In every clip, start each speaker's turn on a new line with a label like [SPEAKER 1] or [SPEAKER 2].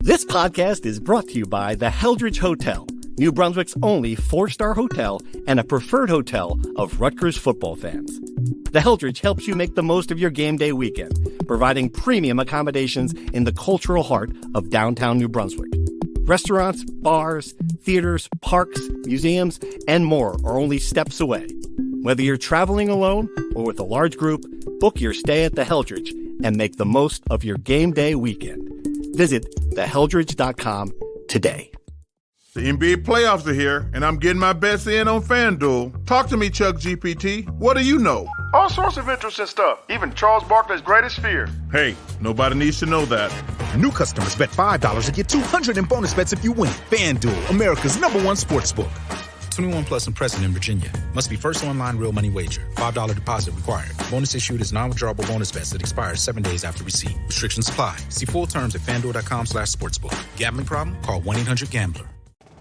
[SPEAKER 1] This podcast is brought to you by the Heldridge Hotel, New Brunswick's only 4-star hotel and a preferred hotel of Rutgers football fans. The Heldridge helps you make the most of your game day weekend, providing premium accommodations in the cultural heart of downtown New Brunswick. Restaurants, bars, theaters, parks, museums, and more are only steps away. Whether you're traveling alone or with a large group, book your stay at the Heldridge and make the most of your game day weekend. Visit theheldridge.com today.
[SPEAKER 2] The NBA playoffs are here, and I'm getting my bets in on FanDuel. Talk to me, Chuck GPT. What do you know?
[SPEAKER 3] All sorts of interesting stuff, even Charles Barkley's greatest fear.
[SPEAKER 2] Hey, nobody needs to know that.
[SPEAKER 4] New customers bet $5 and get $200 in bonus bets if you win. FanDuel, America's #1 sportsbook.
[SPEAKER 5] 21 plus and present in Virginia. Must be first online real money wager. $5 deposit required. Bonus issued is non-withdrawable bonus vest that expires 7 days after receipt. Restrictions apply. See full terms at FanDuel.com/sportsbook. Gambling problem? Call 1-800-GAMBLER.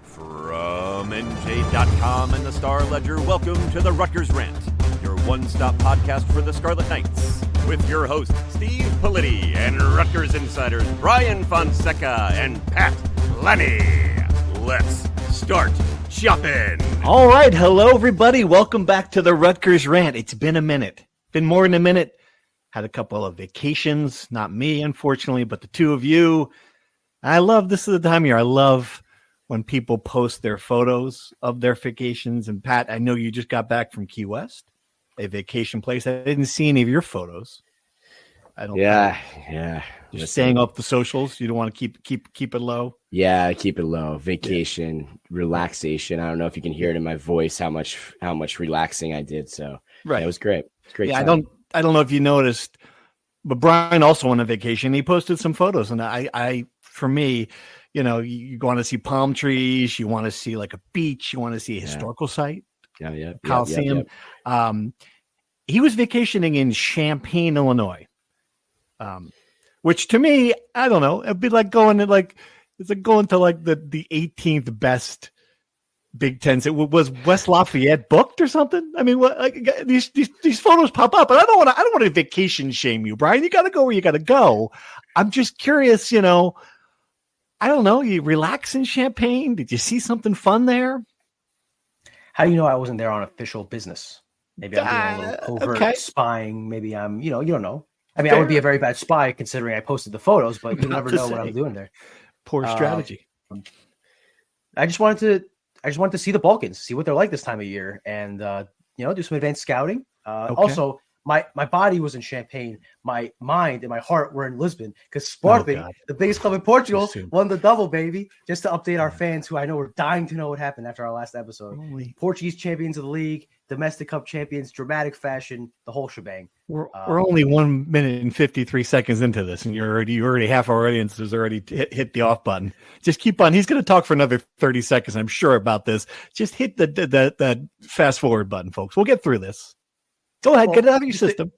[SPEAKER 6] From NJ.com and the Star Ledger, welcome to the Rutgers Rant, your one-stop podcast for the Scarlet Knights, with your hosts Steve Politti and Rutgers insiders Brian Fonseca and Pat Lenny. Let's start shopping.
[SPEAKER 1] All right. Hello, everybody. Welcome back to the Rutgers Rant. It's been a minute. Been more than a minute. Had a couple of vacations. Not me, unfortunately, but the two of you. I love this is the time of year. I love when people post their photos of their vacations. And Pat, I know you just got back from Key West, a vacation place. I didn't see any of your photos. I don't.
[SPEAKER 7] Yeah.
[SPEAKER 1] Just staying up the socials. You don't want to keep it low.
[SPEAKER 7] Yeah, keep it low. Vacation, relaxation. I don't know if you can hear it in my voice how much relaxing I did. So
[SPEAKER 1] right,
[SPEAKER 7] it was great. It's great.
[SPEAKER 1] Yeah,
[SPEAKER 7] time.
[SPEAKER 1] I don't know if you noticed, but Brian also on a vacation. He posted some photos, and I for me, you know, you want to see palm trees, you want to see like a beach, you want to see a historical site.
[SPEAKER 7] Yeah.
[SPEAKER 1] Coliseum. He was vacationing in Champaign, Illinois. Which to me, I don't know, it'd be like going to the 18th best Big Ten. It was West Lafayette booked or something. I mean, what, like, these photos pop up, and I don't want to vacation shame you, Brian. You got to go where you got to go. I'm just curious, you know. I don't know. You relax in Champaign. Did you see something fun there?
[SPEAKER 8] How do you know I wasn't there on official business? Maybe I'm doing a little covert spying. Maybe I'm, you don't know. I mean, I would be a very bad spy considering I posted the photos, but you never know what I'm doing there.
[SPEAKER 1] Poor strategy.
[SPEAKER 8] I just wanted to see the Balkans, see what they're like this time of year, and do some advanced scouting. Also, my body was in Champaign, my mind and my heart were in Lisbon because Sporting, the biggest club in Portugal, won the double, baby. Just to update our fans, who I know were dying to know what happened after our last episode. Portuguese champions of the league, domestic cup champions, dramatic fashion, the whole shebang.
[SPEAKER 1] We're only 1 minute and 53 seconds into this, and you're already half our audience has already hit the off button. Just keep on. He's going to talk for another 30 seconds, I'm sure, about this. Just hit the fast forward button, folks. We'll get through this. Go ahead, get it out of your system.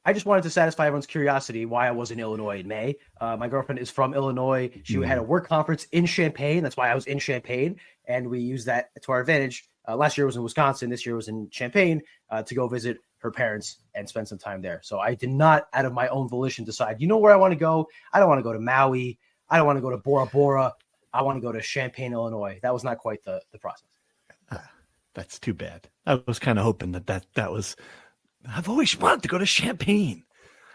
[SPEAKER 8] I just wanted to satisfy everyone's curiosity why I was in Illinois in May. My girlfriend is from Illinois. She had a work conference in Champaign. That's why I was in Champaign, and we used that to our advantage. Last year was in Wisconsin. This year was in Champaign to go visit her parents and spend some time there. So I did not, out of my own volition, decide, where I want to go? I don't want to go to Maui. I don't want to go to Bora Bora. I want to go to Champaign, Illinois. That was not quite the process.
[SPEAKER 1] That's too bad. I was kind of hoping that was – I've always wanted to go to Champaign.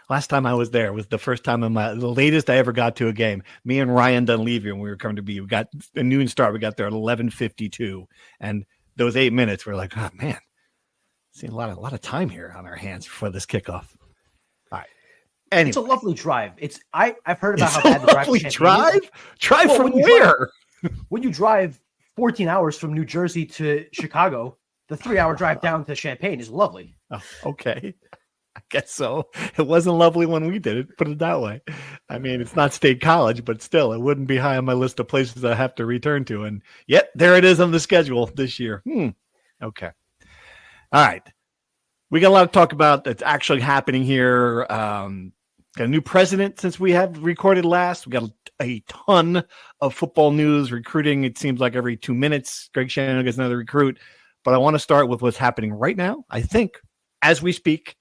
[SPEAKER 1] Last time I was there was the first time the latest I ever got to a game. Me and Ryan Dunleavy, when we were coming to be, we got a noon start. We got there at 11:52, and those 8 minutes were like, oh man, seeing a lot of time here on our hands before this kickoff. All right, anyway.
[SPEAKER 8] It's a lovely drive. I've heard about how bad the drive to Champaign is.
[SPEAKER 1] Drive from where?
[SPEAKER 8] When you drive 14 hours from New Jersey to Chicago, the 3-hour drive down to Champaign is lovely.
[SPEAKER 1] Oh, okay. I guess so. It wasn't lovely when we did it, put it that way. I mean, it's not State College, but still, it wouldn't be high on my list of places I have to return to. And yet, there it is on the schedule this year. Okay. All right. We got a lot to talk about that's actually happening here. Got a new president since we have recorded last. We got a ton of football news, recruiting. It seems like every 2 minutes, Greg Shannon gets another recruit. But I want to start with what's happening right now. I think as we speak,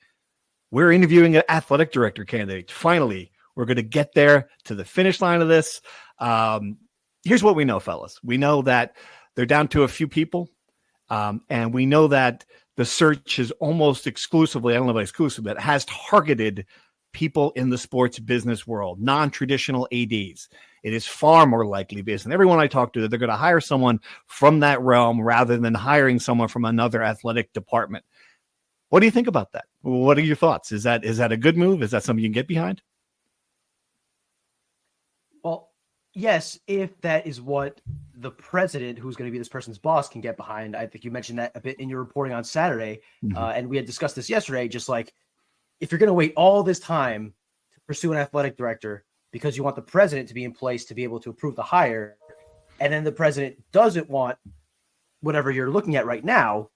[SPEAKER 1] we're interviewing an athletic director candidate. Finally, we're going to get there to the finish line of this. Here's what we know, fellas. We know that they're down to a few people. And we know that the search is almost exclusively, I don't know about exclusive, but has targeted people in the sports business world, non-traditional ADs. It is far more likely, based on everyone I talk to, that they're going to hire someone from that realm rather than hiring someone from another athletic department. What do you think about that? What are your thoughts? Is that a good move? Is that something you can get behind?
[SPEAKER 8] Well, yes, if that is what the president, who's going to be this person's boss, can get behind. I think you mentioned that a bit in your reporting on Saturday, and we had discussed this yesterday. Just like, if you're going to wait all this time to pursue an athletic director because you want the president to be in place to be able to approve the hire, and then the president doesn't want whatever you're looking at right now,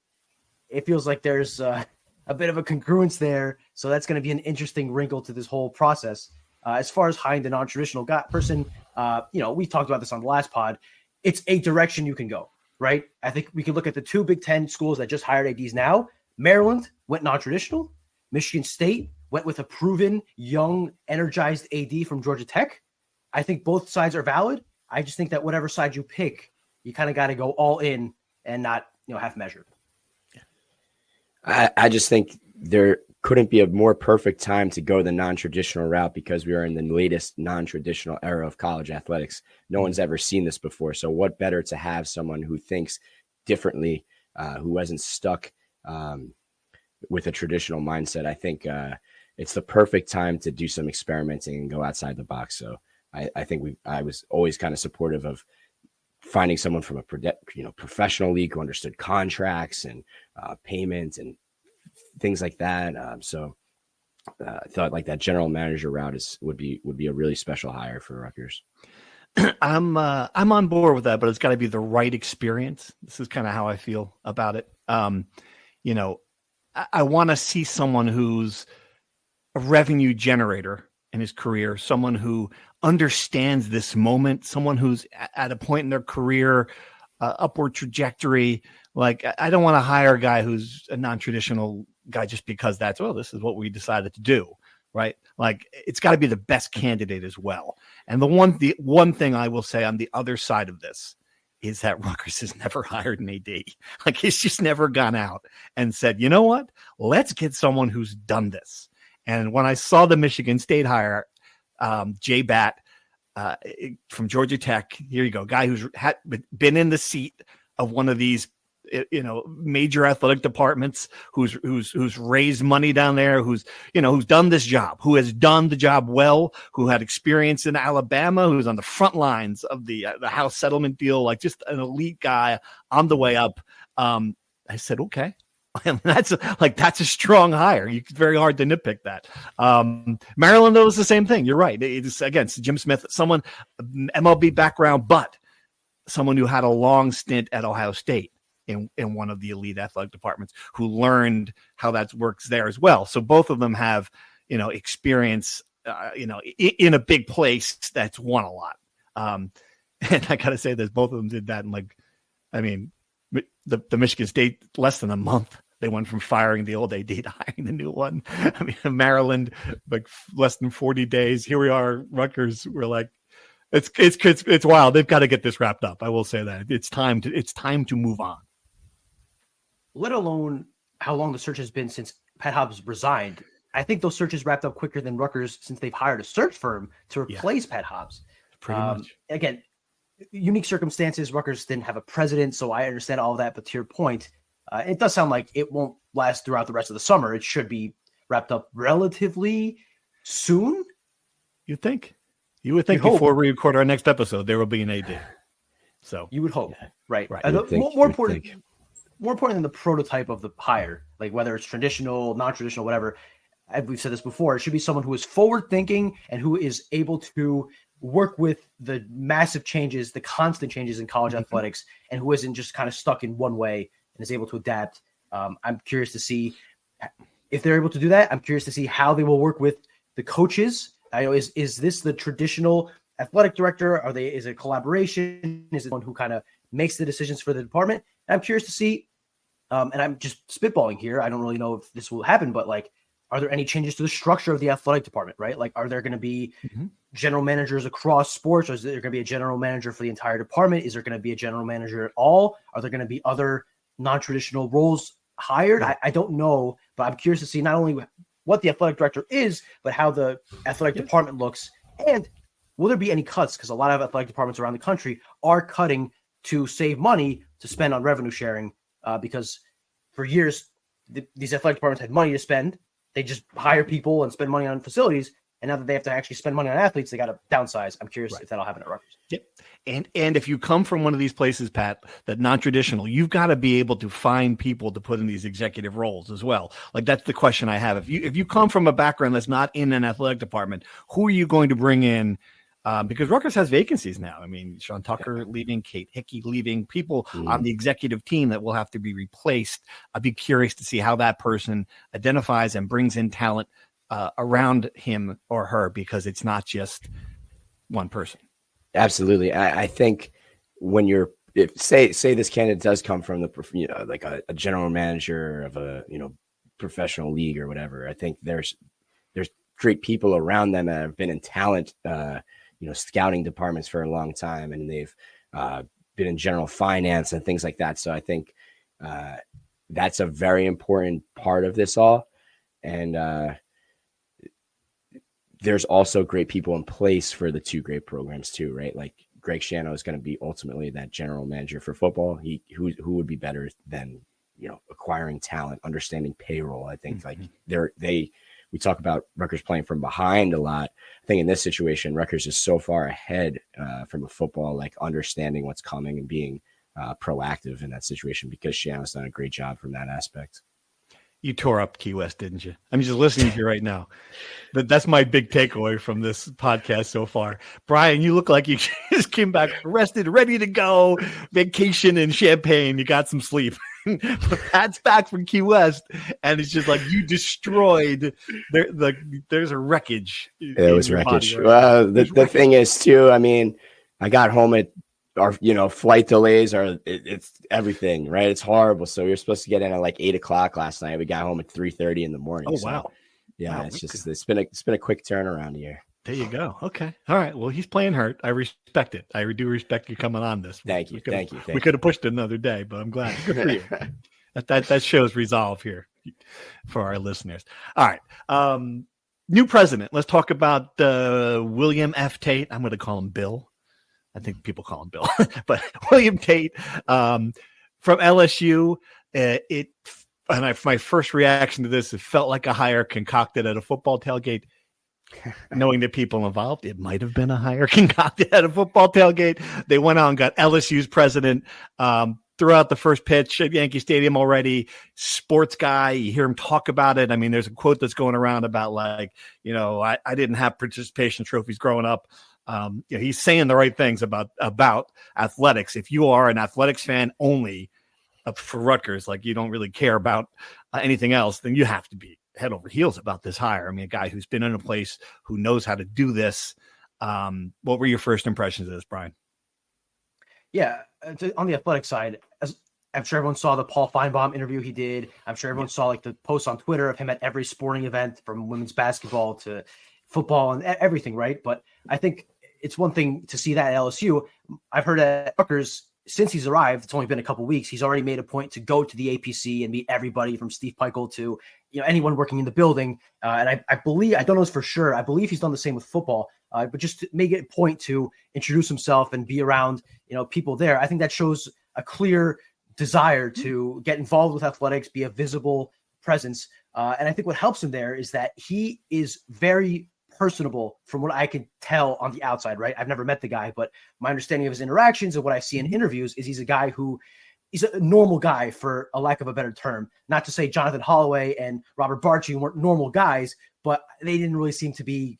[SPEAKER 8] it feels like there's a bit of a congruence there. So that's going to be an interesting wrinkle to this whole process. As far as hiring the non-traditional person, we talked about this on the last pod. It's a direction you can go, right? I think we can look at the two Big Ten schools that just hired ADs now. Maryland went non-traditional. Michigan State went with a proven, young, energized AD from Georgia Tech. I think both sides are valid. I just think that whatever side you pick, you kind of got to go all in and not, half measured.
[SPEAKER 7] I just think there couldn't be a more perfect time to go the non-traditional route because we are in the latest non-traditional era of college athletics. No one's ever seen this before. So what better to have someone who thinks differently, who wasn't stuck with a traditional mindset. I think it's the perfect time to do some experimenting and go outside the box. So I think I was always kind of supportive of finding someone from a professional league who understood contracts and payments and things like that. So I thought like that general manager route would be a really special hire for Rutgers.
[SPEAKER 1] I'm on board with that, but it's got to be the right experience. This is kind of how I feel about it. I want to see someone who's a revenue generator in his career, someone who understands this moment, someone who's at a point in their career, upward trajectory. Like, I don't want to hire a guy who's a non-traditional guy just because this is what we decided to do, right? Like, it's got to be the best candidate as well. And the one thing I will say on the other side of this is that Rutgers has never hired an AD. Like, he's just never gone out and said, you know what? Let's get someone who's done this. And when I saw the Michigan State hire, Jay Batt from Georgia Tech, here you go, guy who's been in the seat of one of these, major athletic departments, who's raised money down there, who's done this job, who has done the job well, who had experience in Alabama, who's on the front lines of the House settlement deal, like just an elite guy on the way up. I said, okay. And that's a strong hire. It's very hard to nitpick that. Maryland, though, was the same thing. You're right. It's Jim Smith, someone MLB background, but someone who had a long stint at Ohio State in one of the elite athletic departments, who learned how that works there as well. So both of them have, experience, in a big place that's won a lot. And I got to say this, both of them did that in the Michigan State, less than a month. They went from firing the old AD to hiring the new one. Maryland, like less than 40 days. Here we are, Rutgers. We're like, it's wild. They've got to get this wrapped up. I will say that it's time to move on.
[SPEAKER 8] Let alone how long the search has been since Pat Hobbs resigned. I think those searches wrapped up quicker than Rutgers, since they've hired a search firm to replace Pat Hobbs.
[SPEAKER 1] Pretty much.
[SPEAKER 8] Again, unique circumstances. Rutgers didn't have a president, so I understand all that. But to your point, it does sound like it won't last throughout the rest of the summer. It should be wrapped up relatively soon.
[SPEAKER 1] You would think before we record our next episode, there will be an AD. So
[SPEAKER 8] you would hope, right?
[SPEAKER 1] More
[SPEAKER 8] important than the prototype of the hire, like whether it's traditional, non-traditional, whatever. We've said this before. It should be someone who is forward-thinking and who is able to work with the massive changes, the constant changes in college athletics, and who isn't just kind of stuck in one way and is able to adapt. I'm curious to see if they're able to do that. I'm curious to see how they will work with the coaches. Is this the traditional athletic director? Is it a collaboration? Is it one who kind of makes the decisions for the department? And I'm curious to see, and I'm just spitballing here. I don't really know if this will happen, but are there any changes to the structure of the athletic department, right? Like, are there going to be general managers across sports, or is there going to be a general manager for the entire department? Is there going to be a general manager at all? Are there going to be other non-traditional roles hired? I don't know, but I'm curious to see not only what the athletic director is, but how the athletic department looks. And will there be any cuts? Because a lot of athletic departments around the country are cutting to save money to spend on revenue sharing, because for years, these athletic departments had money to spend. They just hire people and spend money on facilities. And now that they have to actually spend money on athletes, they got to downsize. I'm curious if that'll happen at Rutgers.
[SPEAKER 1] Yep. And if you come from one of these places, Pat, that non-traditional, you've got to be able to find people to put in these executive roles as well. Like, that's the question I have. If you come from a background that's not in an athletic department, who are you going to bring in? Because Rutgers has vacancies now. I mean, Sean Tucker leaving, Kate Hickey leaving, people on the executive team that will have to be replaced. I'd be curious to see how that person identifies and brings in talent around him or her, because it's not just one person.
[SPEAKER 7] Absolutely. I think when say this candidate does come from the, like a general manager of a, professional league or whatever, I think there's great people around them that have been in talent, scouting departments for a long time, and they've been in general finance and things like that. So I think that's a very important part of this all. And there's also great people in place for the two great programs too, right? Like Greg Schiano is going to be ultimately that general manager for football. Who would be better than, acquiring talent, understanding payroll. I think we talk about Rutgers playing from behind a lot. I think in this situation, Rutgers is so far ahead from a football, like understanding what's coming and being proactive in that situation, because Schiano's done a great job from that aspect.
[SPEAKER 1] You tore up Key West, didn't you? I'm just listening to you right now. That's my big takeaway from this podcast so far. Brian, you look like you just came back rested, ready to go, vacation in Champaign. You got some sleep. Pat's back from Key West, and it's just like you destroyed. There's a wreckage.
[SPEAKER 7] It was wreckage. Right? Well, the thing is, too, I mean, I got home at flight delays it's everything, right? It's horrible. So we were supposed to get in at like 8:00 last night. We got home at 3:30 in the morning.
[SPEAKER 1] Oh, wow.
[SPEAKER 7] Yeah.
[SPEAKER 1] Wow,
[SPEAKER 7] it's been a quick turnaround here.
[SPEAKER 1] There you go. Okay. All right. Well, he's playing hurt. I respect it. I do respect you coming on this.
[SPEAKER 7] Thank you.
[SPEAKER 1] We could have pushed it another day, but I'm glad. Good for you. That shows resolve here for our listeners. All right. New president. Let's talk about William F. Tate. I'm going to call him Bill. I think people call him Bill, but William Tate from LSU. My first reaction to this, it felt like a hire concocted at a football tailgate. Knowing the people involved, it might have been a hire concocted at a football tailgate. They went out and got LSU's president. Threw out the first pitch at Yankee Stadium already. Sports guy, you hear him talk about it. I mean, there's a quote that's going around about like, I didn't have participation trophies growing up. He's saying the right things about athletics. If you are an athletics fan only for Rutgers, like you don't really care about anything else, then you have to be head over heels about this hire. I mean, a guy who's been in a place, who knows how to do this. What were your first impressions of this, Brian?
[SPEAKER 8] Yeah, on the athletic side, as I'm sure everyone saw the Paul Feinbaum interview he did. I'm sure everyone saw like the posts on Twitter of him at every sporting event, from women's basketball to football and everything, right? But I think it's one thing to see that at LSU. I've heard at Rutgers, since he's arrived, it's only been a couple of weeks, he's already made a point to go to the APC and meet everybody from Steve Peichel to anyone working in the building. And I believe, I don't know this for sure, I believe he's done the same with football, but just to make it a point to introduce himself and be around people there. I think that shows a clear desire to get involved with athletics, be a visible presence. And I think what helps him there is that he is very personable from what I can tell on the outside, right? I've never met the guy, but my understanding of his interactions and what I see in interviews is he's a guy who he's a normal guy, for a lack of a better term. Not to say Jonathan Holloway and Robert Barchi weren't normal guys, but they didn't really seem to be,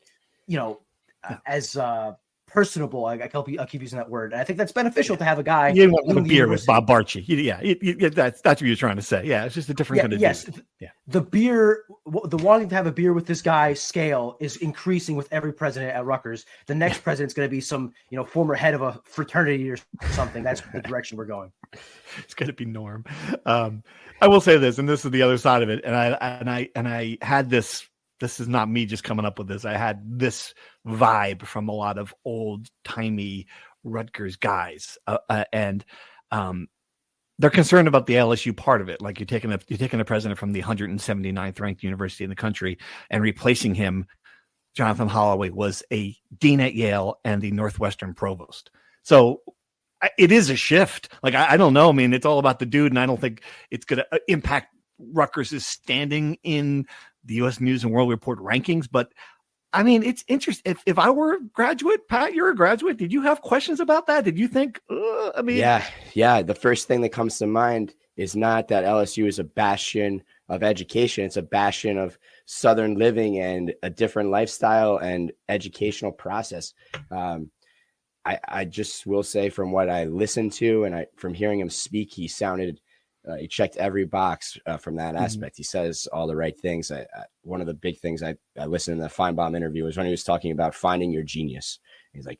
[SPEAKER 8] as personable. I keep using that word. And I think that's beneficial to have a guy.
[SPEAKER 1] You didn't want a beer with Bob Barchi. That's what you're trying to say. Yeah, it's just a different kind of dude. Yeah.
[SPEAKER 8] The wanting to have a beer with this guy scale is increasing with every president at Rutgers. The next president's going to be some, former head of a fraternity or something. That's the direction we're going.
[SPEAKER 1] It's going to be Norm. I will say this, and this is the other side of it. And I had this this is not me just coming up with this. I had this vibe from a lot of old timey Rutgers guys, and they're concerned about the LSU part of it. Like you're taking a president from the 179th ranked university in the country and replacing him. Jonathan Holloway was a dean at Yale and the Northwestern provost. So it is a shift. Like, I don't know. I mean, it's all about the dude, and I don't think it's going to impact Rutgers' standing in the U.S. News and World Report rankings. But I mean, it's interesting. If I were a graduate, Pat, you're a graduate. Did you have questions about that? Did you think,
[SPEAKER 7] Yeah. The first thing that comes to mind is not that LSU is a bastion of education. It's a bastion of Southern living and a different lifestyle and educational process. I just will say, from what I listened to and from hearing him speak, he sounded, he checked every box from that aspect. He says all the right things. One of the big things I listened to the Feinbaum interview was when he was talking about finding your genius. He's like,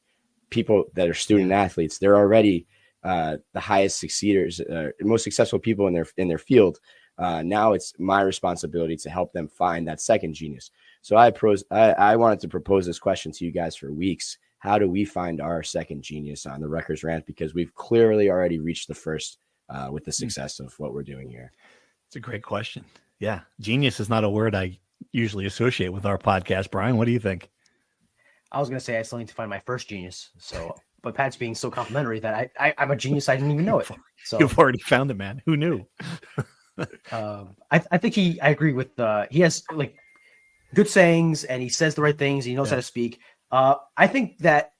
[SPEAKER 7] people that are student athletes, they're already the highest succeeders, most successful people in their field. Now it's my responsibility to help them find that second genius. So I wanted to propose this question to you guys for weeks. How do we find our second genius on the Rutgers Rant? Because we've clearly already reached the first with the success of what we're doing here.
[SPEAKER 1] It's a great question. Yeah. Genius is not a word I usually associate with our podcast. Brian, what do you think?
[SPEAKER 8] I was going to say I still need to find my first genius. So, but Pat's being so complimentary that I'm a genius. I didn't even know it. So
[SPEAKER 1] you've already found it, man. Who knew?
[SPEAKER 8] I think I agree with, he has like good sayings and he says the right things. He knows how to speak. I think that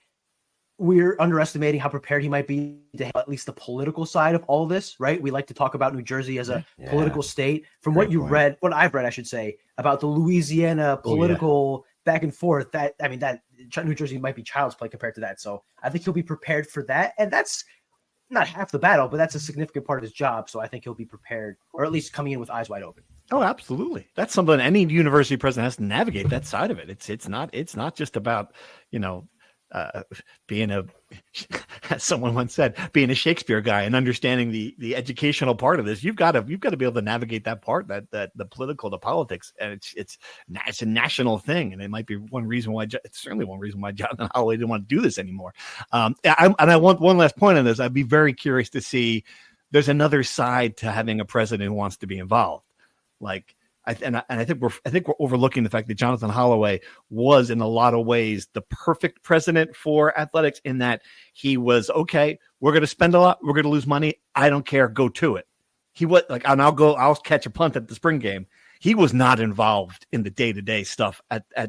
[SPEAKER 8] we're underestimating how prepared he might be to handle at least the political side of all this, right? We like to talk about New Jersey as a political state. From what I've read, I should say, about the Louisiana political back and forth, that New Jersey might be child's play compared to that. So I think he'll be prepared for that. And that's not half the battle, but that's a significant part of his job. So I think he'll be prepared, or at least coming in with eyes wide open.
[SPEAKER 1] Oh, absolutely. That's something any university president has to navigate, that side of it. It's not just about, being as someone once said, being a Shakespeare guy and understanding the educational part of this. You've got to be able to navigate that part, that the political, the politics, and it's a national thing. And it might be it's certainly one reason why Jonathan Holloway didn't want to do this anymore. I want one last point on this. I'd be very curious to see. There's another side to having a president who wants to be involved. Like, I think we're overlooking the fact that Jonathan Holloway was in a lot of ways the perfect president for athletics, in that he was, okay, we're going to spend a lot, we're going to lose money, I don't care, go to it. He was like, and I'll catch a punt at the spring game. He was not involved in the day-to-day stuff.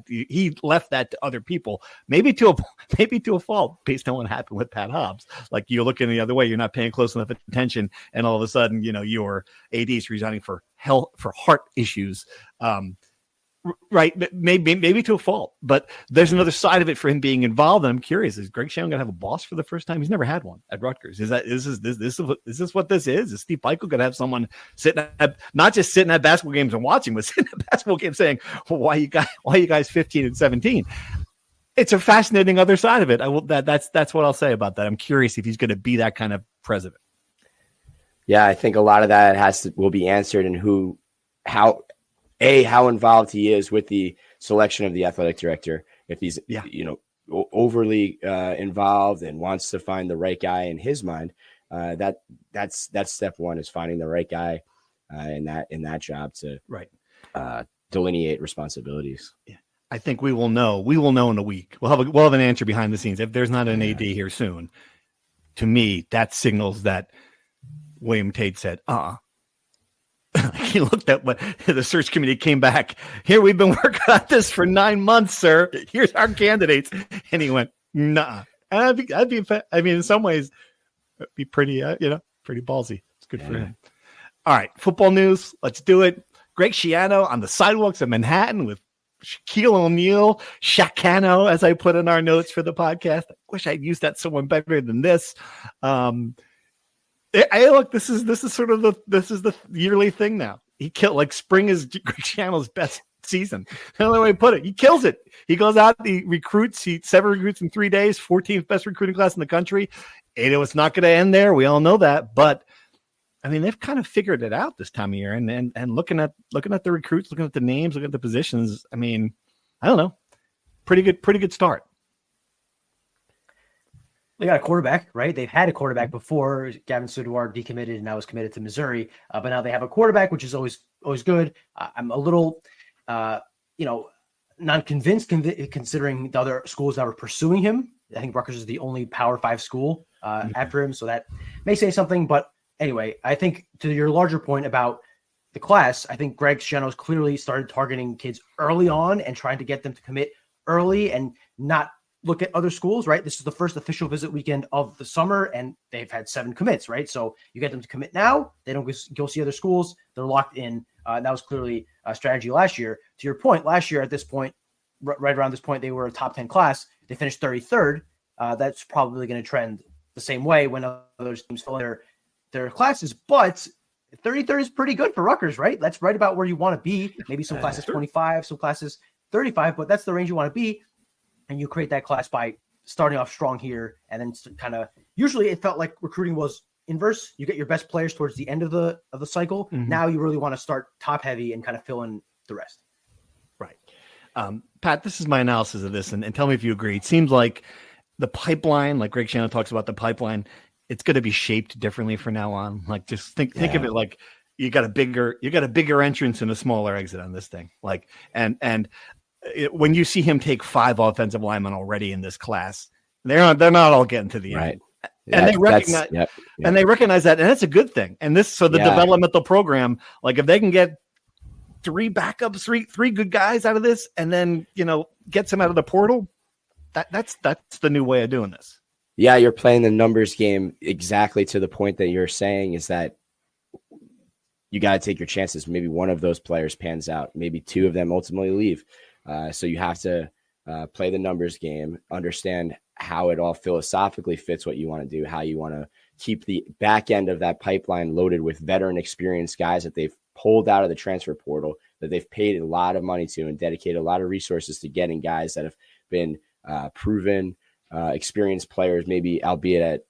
[SPEAKER 1] He left that to other people, maybe to a fault, based on what happened with Pat Hobbs. Like, you're looking the other way, you're not paying close enough attention, and all of a sudden, your AD is resigning for heart issues. Right, maybe to a fault, but there's another side of it for him being involved. And I'm curious: is Greg Schiano going to have a boss for the first time? He's never had one at Rutgers. Is this what this is? Is Steve Pikiell going to have someone not just sitting at basketball games and watching, but sitting at basketball games saying, well, "Why you guys 15 and 17?" It's a fascinating other side of it. That's what I'll say about that. I'm curious if he's going to be that kind of president.
[SPEAKER 7] Yeah, I think a lot of that will be answered in how involved he is with the selection of the athletic director. If he's, overly involved and wants to find the right guy in his mind, that's step one, is finding the right guy in that job to delineate responsibilities.
[SPEAKER 1] Yeah. I think we will know. We will know in a week. We'll have an answer behind the scenes. If there's not an AD here soon, to me, that signals that William Tate said, He looked at what the search committee came back. Here, we've been working on this for 9 months, sir. Here's our candidates. And he went, nah. And in some ways, it'd be pretty, pretty ballsy. It's good for him. All right. Football news. Let's do it. Greg Schiano on the sidewalks of Manhattan with Shaquille O'Neal, Shaqano, as I put in our notes for the podcast. I wish I'd used that someone better than this. Look, this is the yearly thing now. He killed, spring is Greg Schiano's best season. The only way to put it, he kills it. He goes out, he recruits, 7 recruits in 3 days, 14th best recruiting class in the country. It's not going to end there. We all know that, but I mean, they've kind of figured it out this time of year, and looking at the recruits, looking at the names, looking at the positions. I mean, I don't know, pretty good start.
[SPEAKER 8] They got a quarterback, right? They've had a quarterback before. Gavin Sudwar decommitted and now is committed to Missouri. But now they have a quarterback, which is always good. I'm a little, not convinced considering the other schools that were pursuing him. I think Rutgers is the only Power 5 school after him, so that may say something. But anyway, I think to your larger point about the class, I think Greg Schiano's clearly started targeting kids early on and trying to get them to commit early and not look at other schools, right? This is the first official visit weekend of the summer, and they've had 7 commits, right? So you get them to commit now. They don't go see other schools. They're locked in. That was clearly a strategy last year. To your point, last year at this point, right around this point, they were a top 10 class. They finished 33rd. That's probably going to trend the same way when other teams fill in their classes. But 33rd is pretty good for Rutgers, right? That's right about where you want to be. Maybe some classes 25, some classes 35, but that's the range you want to be. And you create that class by starting off strong here, and then kind of usually it felt like recruiting was inverse. You get your best players towards the end of the cycle. Mm-hmm. Now you really want to start top heavy and kind of fill in the rest.
[SPEAKER 1] Right. Pat, this is my analysis of this, and tell me if you agree. It seems like the pipeline, like Greg Schiano talks about the pipeline, it's going to be shaped differently from now on. Like just think of it like you got a bigger entrance and a smaller exit on this thing. Like when you see him take 5 offensive linemen already in this class, they're not all getting to the end.
[SPEAKER 7] Right.
[SPEAKER 1] And they recognize and they recognize that, and that's a good thing. And the developmental program, like if they can get 3 backups, three good guys out of this, and then get some out of the portal, that's the new way of doing this.
[SPEAKER 7] Yeah, you're playing the numbers game exactly to the point that you're saying is that you got to take your chances. Maybe one of those players pans out. Maybe 2 of them ultimately leave. So you have to play the numbers game, understand how it all philosophically fits what you want to do, how you want to keep the back end of that pipeline loaded with veteran experienced guys that they've pulled out of the transfer portal, that they've paid a lot of money to and dedicated a lot of resources to getting guys that have been proven experienced players, maybe albeit at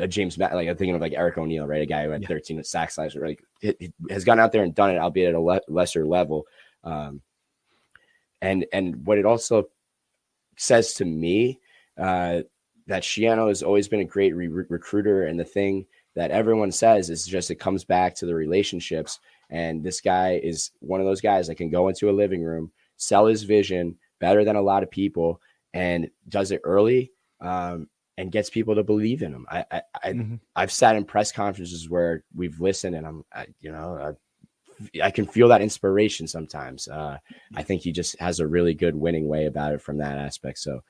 [SPEAKER 7] a James, like I'm thinking of like Eric O'Neill, right? A guy who had 13 sacks last year, like it has gone out there and done it, albeit at a lesser level. And what it also says to me that Schiano has always been a great recruiter, and the thing that everyone says is just it comes back to the relationships. And this guy is one of those guys that can go into a living room, sell his vision better than a lot of people, and does it early and gets people to believe in him. I've sat in press conferences where we've listened, and I can feel that inspiration sometimes. I think he just has a really good winning way about it from that aspect. So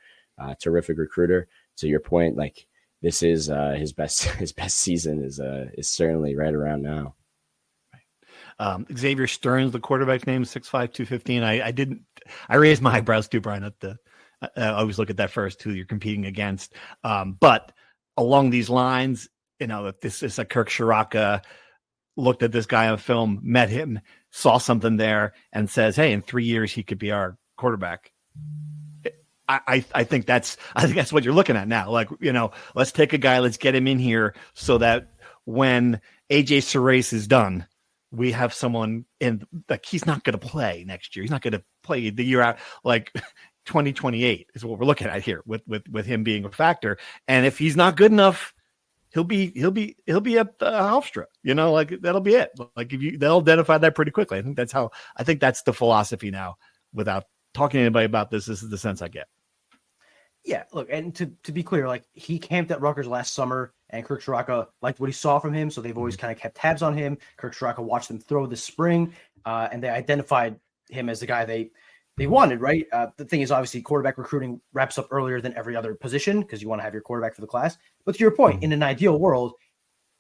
[SPEAKER 7] terrific recruiter. To your point, like this is his best season is certainly right around now.
[SPEAKER 1] Xavier Stearns, the quarterback's name, 6'5", 215. I raised my eyebrows too, Brian, I always look at that first, who you're competing against. But along these lines, if this is a Kirk Shiraka, looked at this guy on film, met him, saw something there, and says, "Hey, in 3 years he could be our quarterback." I think that's what you're looking at now. Like, let's take a guy, let's get him in here so that when AJ Surace is done, we have someone in. Like, he's not going to play next year. He's not going to play the year out. Like 2028 is what we're looking at here with him being a factor. And if he's not good enough, he'll be at Hofstra, like that'll be it. Like they'll identify that pretty quickly. I think that's the philosophy now. Without talking to anybody about this is the sense I get.
[SPEAKER 8] Yeah, look, and to be clear, like he camped at Rutgers last summer, and Kirk Shiraka liked what he saw from him, so they've always kind of kept tabs on him. Kirk Shiraka watched them throw this spring, and they identified him as the guy they wanted, right? The thing is, obviously, quarterback recruiting wraps up earlier than every other position because you want to have your quarterback for the class. But to your point, in an ideal world,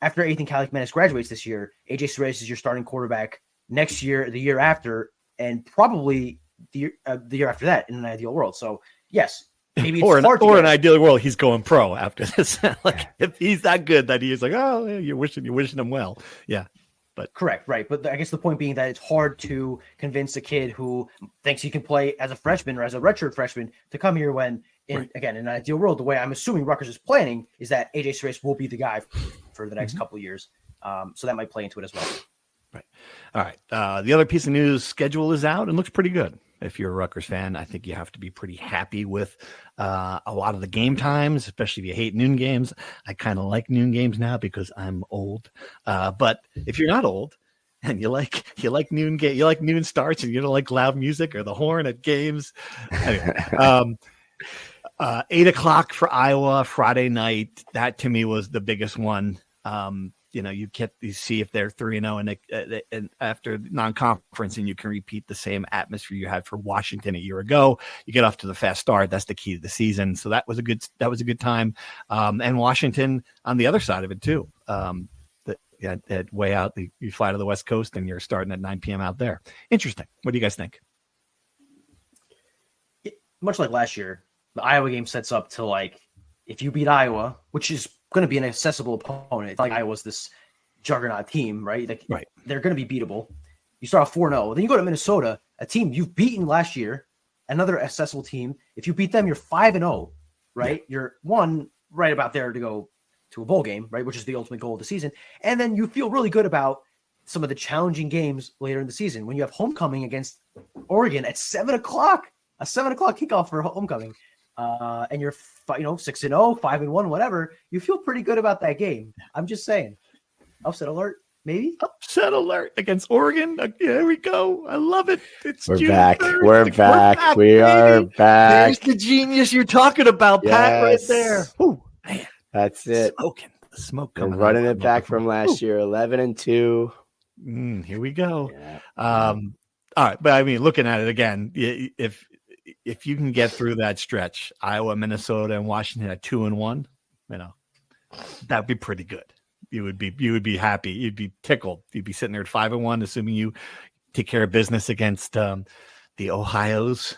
[SPEAKER 8] after Ethan Kaliakmanis graduates this year, AJ Surace is your starting quarterback next year, the year after, and probably the year after that in an ideal world. So, yes, maybe it's
[SPEAKER 1] an ideal world, he's going pro after this. If he's that good that he is like, oh, you're wishing him well. Yeah. But
[SPEAKER 8] correct, right. But I guess the point being that it's hard to convince a kid who thinks he can play as a freshman or as a redshirt freshman to come here when, again, in an ideal world, the way I'm assuming Rutgers is planning is that AJ Surace will be the guy for the next couple of years. So that might play into it as well.
[SPEAKER 1] Right. All right. The other piece of news, schedule is out and looks pretty good. If you're a Rutgers fan, I think you have to be pretty happy with a lot of the game times, especially if you hate noon games. I kind of like noon games now because I'm old. But if you're not old and you like noon game, you like noon starts, and you don't like loud music or the horn at games. Anyway, 8:00 for Iowa Friday night. That to me was the biggest one. You see if they're 3-0 and after non-conference, and you can repeat the same atmosphere you had for Washington a year ago. You get off to the fast start. That's the key to the season. So that was a good time. And Washington on the other side of it too. That way out, you fly to the West Coast and you're starting at 9 p.m. out there. Interesting. What do you guys think?
[SPEAKER 8] Much like last year, the Iowa game sets up to if you beat Iowa, which is going to be an accessible opponent. It's like Iowa's this juggernaut team, right?
[SPEAKER 1] Right.
[SPEAKER 8] They're going to be beatable. You start off 4-0. Then you go to Minnesota, a team you've beaten last year, another accessible team. If you beat them, you're 5-0, right? Yeah. You're right about there to go to a bowl game, right? Which is the ultimate goal of the season. And then you feel really good about some of the challenging games later in the season when you have homecoming against Oregon at 7:00, a 7:00 kickoff for homecoming. And you're 6-0, 5-1, whatever. You feel pretty good about that game. I'm just saying. Upset alert, maybe.
[SPEAKER 1] Upset alert against Oregon. Here we go. I love it.
[SPEAKER 7] We're
[SPEAKER 1] June
[SPEAKER 7] back.
[SPEAKER 1] 3rd.
[SPEAKER 7] We're back. We are back.
[SPEAKER 1] There's the genius you're talking about, Pat, right there. Ooh, man.
[SPEAKER 7] That's it.
[SPEAKER 1] The smoke
[SPEAKER 7] I'm
[SPEAKER 1] coming
[SPEAKER 7] running
[SPEAKER 1] out.
[SPEAKER 7] it back from last year, 11-2.
[SPEAKER 1] Here we go.
[SPEAKER 7] Yeah.
[SPEAKER 1] All right, but I mean, looking at it again, if you can get through that stretch, Iowa, Minnesota, and Washington at 2-1, that'd be pretty good. You would be happy. You'd be tickled. You'd be sitting there at 5-1, assuming you take care of business against the Ohios.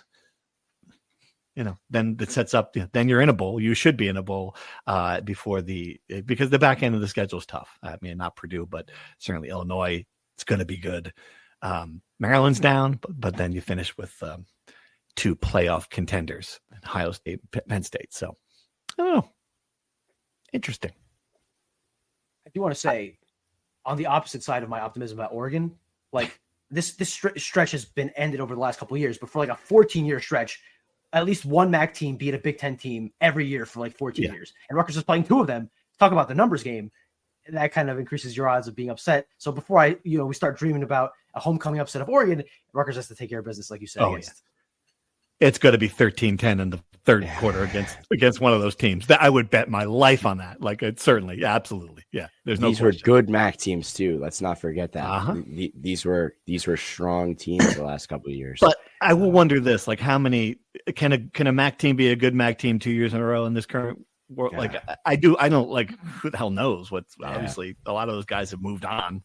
[SPEAKER 1] Then it sets up. Then you're in a bowl. You should be in a bowl because the back end of the schedule is tough. I mean, not Purdue, but certainly Illinois. It's going to be good. Maryland's down, but then you finish with 2 playoff contenders, Ohio State, Penn State. So, I don't know. Interesting.
[SPEAKER 8] I do want to say, on the opposite side of my optimism about Oregon, this stretch has been ended over the last couple of years, but for a 14-year stretch, at least one MAC team beat a Big Ten team every year for 14 years. And Rutgers is playing 2 of them. Talk about the numbers game. That kind of increases your odds of being upset. So before we start dreaming about a homecoming upset of Oregon, Rutgers has to take care of business, like you said.
[SPEAKER 1] It's going to be 13-10 in the third quarter against one of those teams. That I would bet my life on that. It's certainly, absolutely, yeah. There's no.
[SPEAKER 7] These were good MAC teams too. Let's not forget that. Uh-huh. These were strong teams the last couple of years.
[SPEAKER 1] But I will wonder this: how many can a MAC team be a good MAC team 2 years in a row in this current world? Yeah. I don't who the hell knows what's obviously a lot of those guys have moved on.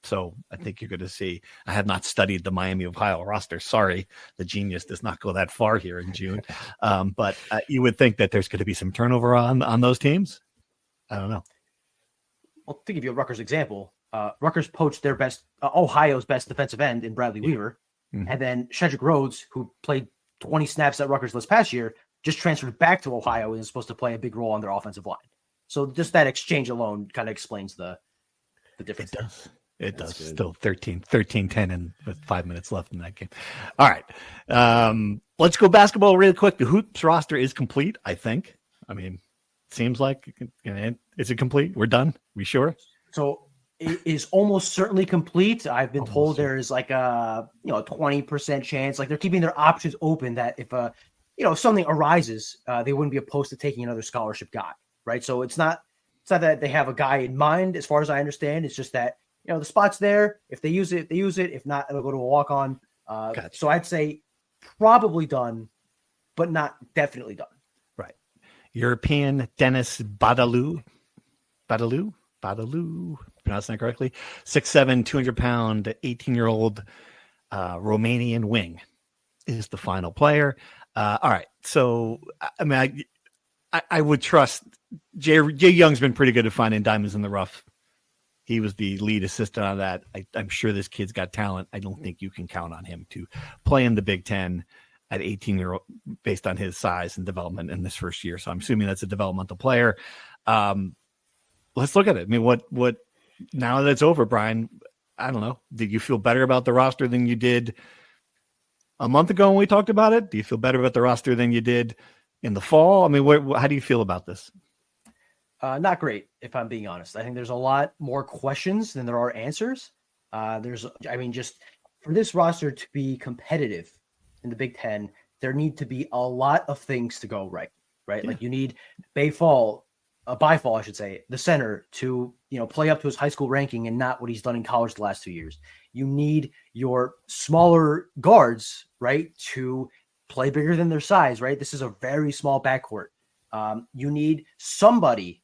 [SPEAKER 1] So I think you're going to see. I have not studied the Miami Ohio roster. Sorry, the genius does not go that far here in June. But you would think that there's going to be some turnover on those teams. I don't know.
[SPEAKER 8] Well, to give you a Rutgers example, Rutgers poached their Ohio's best defensive end in Bradley Weaver, and then Shedrick Rhodes, who played 20 snaps at Rutgers this past year, just transferred back to Ohio and is supposed to play a big role on their offensive line. So just that exchange alone kind of explains the difference.
[SPEAKER 1] It does. It does. Still 13-10 and with 5 minutes left in that game. All right. Let's go basketball really quick. The Hoops roster is complete, I think. I mean, it seems like is it complete? We're done? We sure?
[SPEAKER 8] So it is almost certainly complete. I've been told there is a 20% chance. They're keeping their options open that if something arises, they wouldn't be opposed to taking another scholarship guy, right? So it's not that they have a guy in mind, as far as I understand. It's just that the spot's there. If they use it, they use it. If not, it'll go to a walk-on. Gotcha. So I'd say probably done, but not definitely done.
[SPEAKER 1] Right. European Dennis Badalou, pronouncing that correctly, 6'7", 200-pound, 18-year-old Romanian wing is the final player. All right. So, I mean, I would trust Jay Young's been pretty good at finding diamonds in the rough. He was the lead assistant on that. I'm sure this kid's got talent. I don't think you can count on him to play in the Big Ten at 18-year-old based on his size and development in this first year. So I'm assuming that's a developmental player. Let's look at it. I mean, what now that it's over, Brian, I don't know. Did you feel better about the roster than you did a month ago when we talked about it? Do you feel better about the roster than you did in the fall? I mean, how do you feel about this?
[SPEAKER 8] Not great, if I'm being honest. I think there's a lot more questions than there are answers. Just for this roster to be competitive in the Big Ten, there need to be a lot of things to go right? Yeah. Like you need Byfall, I should say, the center to, play up to his high school ranking and not what he's done in college the last 2 years. You need your smaller guards, right, to play bigger than their size, right? This is a very small backcourt. You need somebody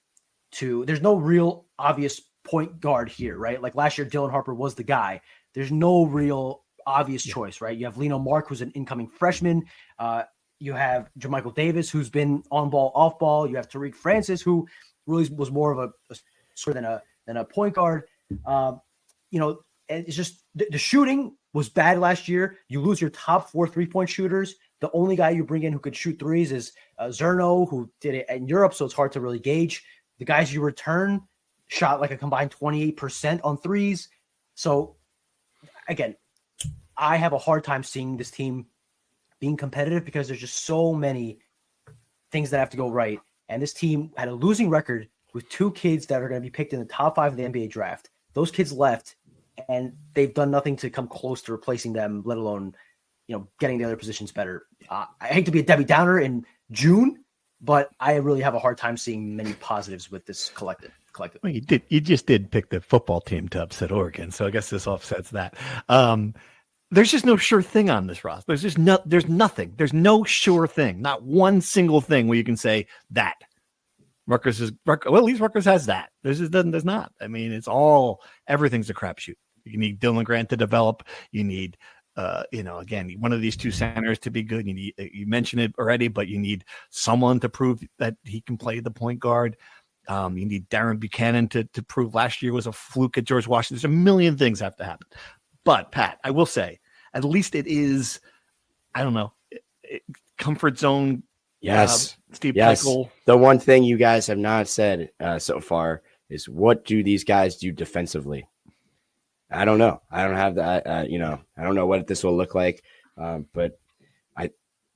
[SPEAKER 8] there's no real obvious point guard here, right? Like last year, Dylan Harper was the guy. There's no real obvious choice, right? You have Lino Mark, who's an incoming freshman. You have Jermichael Davis, who's been on ball, off ball. You have Tariq Francis, who really was more of a scorer than a point guard. It's just the shooting was bad last year. You lose your top 4 3-point shooters. The only guy you bring in who could shoot threes is Zerno, who did it in Europe, so it's hard to really gauge. The guys you return shot like a combined 28% on threes. So, again, I have a hard time seeing this team being competitive because there's just so many things that have to go right. And this team had a losing record with 2 kids that are going to be picked in the top 5 of the NBA draft. Those kids left, and they've done nothing to come close to replacing them, let alone, getting the other positions better. I hate to be a Debbie Downer in June, but I really have a hard time seeing many positives with this collective.
[SPEAKER 1] Well, you just did pick the football team to upset Oregon, so I guess this offsets that. There's just no sure thing on this roster. There's nothing. There's no sure thing. Not one single thing where you can say that Rutgers at least Rutgers has that. There's not. I mean, everything's a crapshoot. You need Dylan Grant to develop. You need, again, one of these 2 centers to be good. You mentioned it already, but you need someone to prove that he can play the point guard. You need Darren Buchanan to prove last year was a fluke at George Washington. There's a million things have to happen. But, Pat, I will say, at least it is, I don't know, comfort zone.
[SPEAKER 7] Yes.
[SPEAKER 1] Steve Pikiell.
[SPEAKER 7] The one thing you guys have not said so far is, what do these guys do defensively? I don't know. I don't have that. I don't know what this will look like. But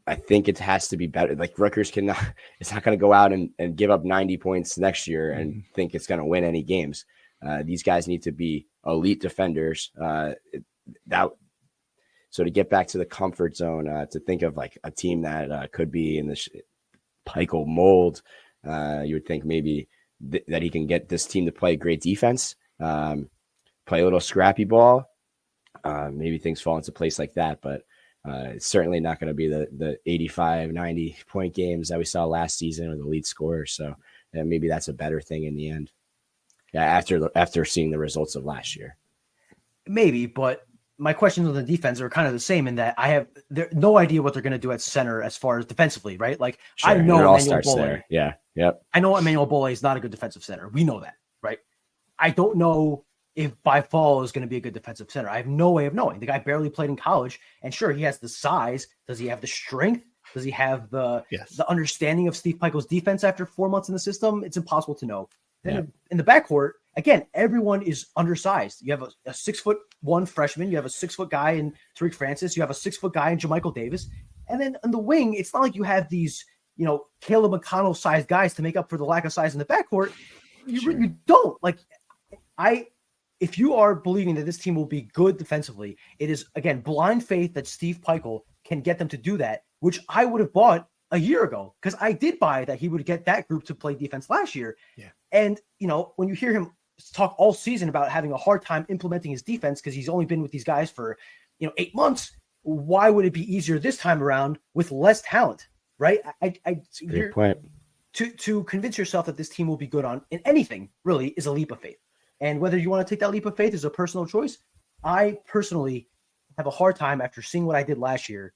[SPEAKER 7] I think it has to be better. Like Rutgers it's not going to go out and give up 90 points next year and think it's going to win any games. These guys need to be elite defenders. So to get back to the comfort zone, to think of like a team that could be in the Pikiell mold, you would think maybe that he can get this team to play great defense, play a little scrappy ball. Maybe things fall into place like that, but it's certainly not going to be the 85, 90 point games that we saw last season or the lead scorer. So maybe that's a better thing in the end. Yeah, after seeing the results of last year. Maybe, but my questions on the defense are kind of the same in that I have no idea what they're going to do at center as far as defensively, right? Like sure, I know Emmanuel Bole. Yeah. Yep.
[SPEAKER 8] I know Emmanuel Bole is not a good defensive center. We know that, right? I don't know if Byfall is going to be a good defensive center. I have no way of knowing. The guy barely played in college, and sure, he has the size. Does he have the strength? Does he have the understanding of Steve Pikiell's defense after 4 months in the system? It's impossible to know. Then in the backcourt, again, everyone is undersized. You have a 6'1" freshman. You have a 6-foot guy in Tariq Francis. You have a 6-foot guy in Jermichael Davis. And then on the wing, it's not like you have these, Caleb McConnell sized guys to make up for the lack of size in the backcourt. You don't. Like, if you are believing that this team will be good defensively, it is, again, blind faith that Steve Pikiell can get them to do that, which I would have bought a year ago, because I did buy that he would get that group to play defense last year. Yeah. And, when you hear him talk all season about having a hard time implementing his defense because he's only been with these guys for, 8 months, why would it be easier this time around with less talent, right?
[SPEAKER 7] Great point.
[SPEAKER 8] To convince yourself that this team will be good in anything really is a leap of faith. And whether you want to take that leap of faith is a personal choice. I personally have a hard time after seeing what I did last year,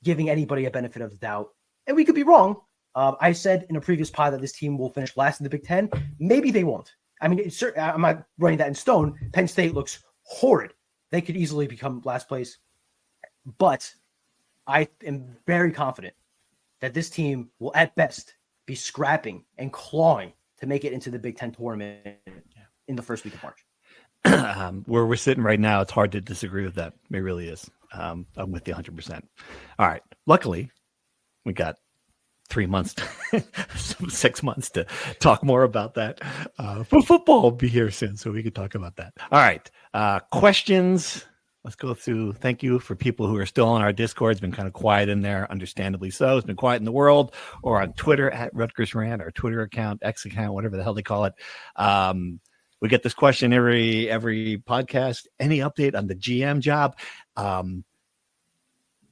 [SPEAKER 8] giving anybody a benefit of the doubt. And we could be wrong. I said in a previous pod that this team will finish last in the Big Ten. Maybe they won't. I mean, I'm not writing that in stone. Penn State looks horrid. They could easily become last place. But I am very confident that this team will, at best, be scrapping and clawing to make it into the Big Ten tournament. in the first week of March.
[SPEAKER 1] Where we're sitting right now, it's hard to disagree with that. It really is. I'm with you 100%. All right. Luckily, we got 3 months, 6 months to talk more about that. Football will be here soon, so we can talk about that. All right. Questions. Let's go through. Thank you for people who are still on our Discord. It's been kind of quiet in there, understandably so. It's been quiet in the world, or on Twitter at Rutgers Rant, our Twitter account, X account, whatever the hell they call it. We get this question every podcast. Any update on the GM job?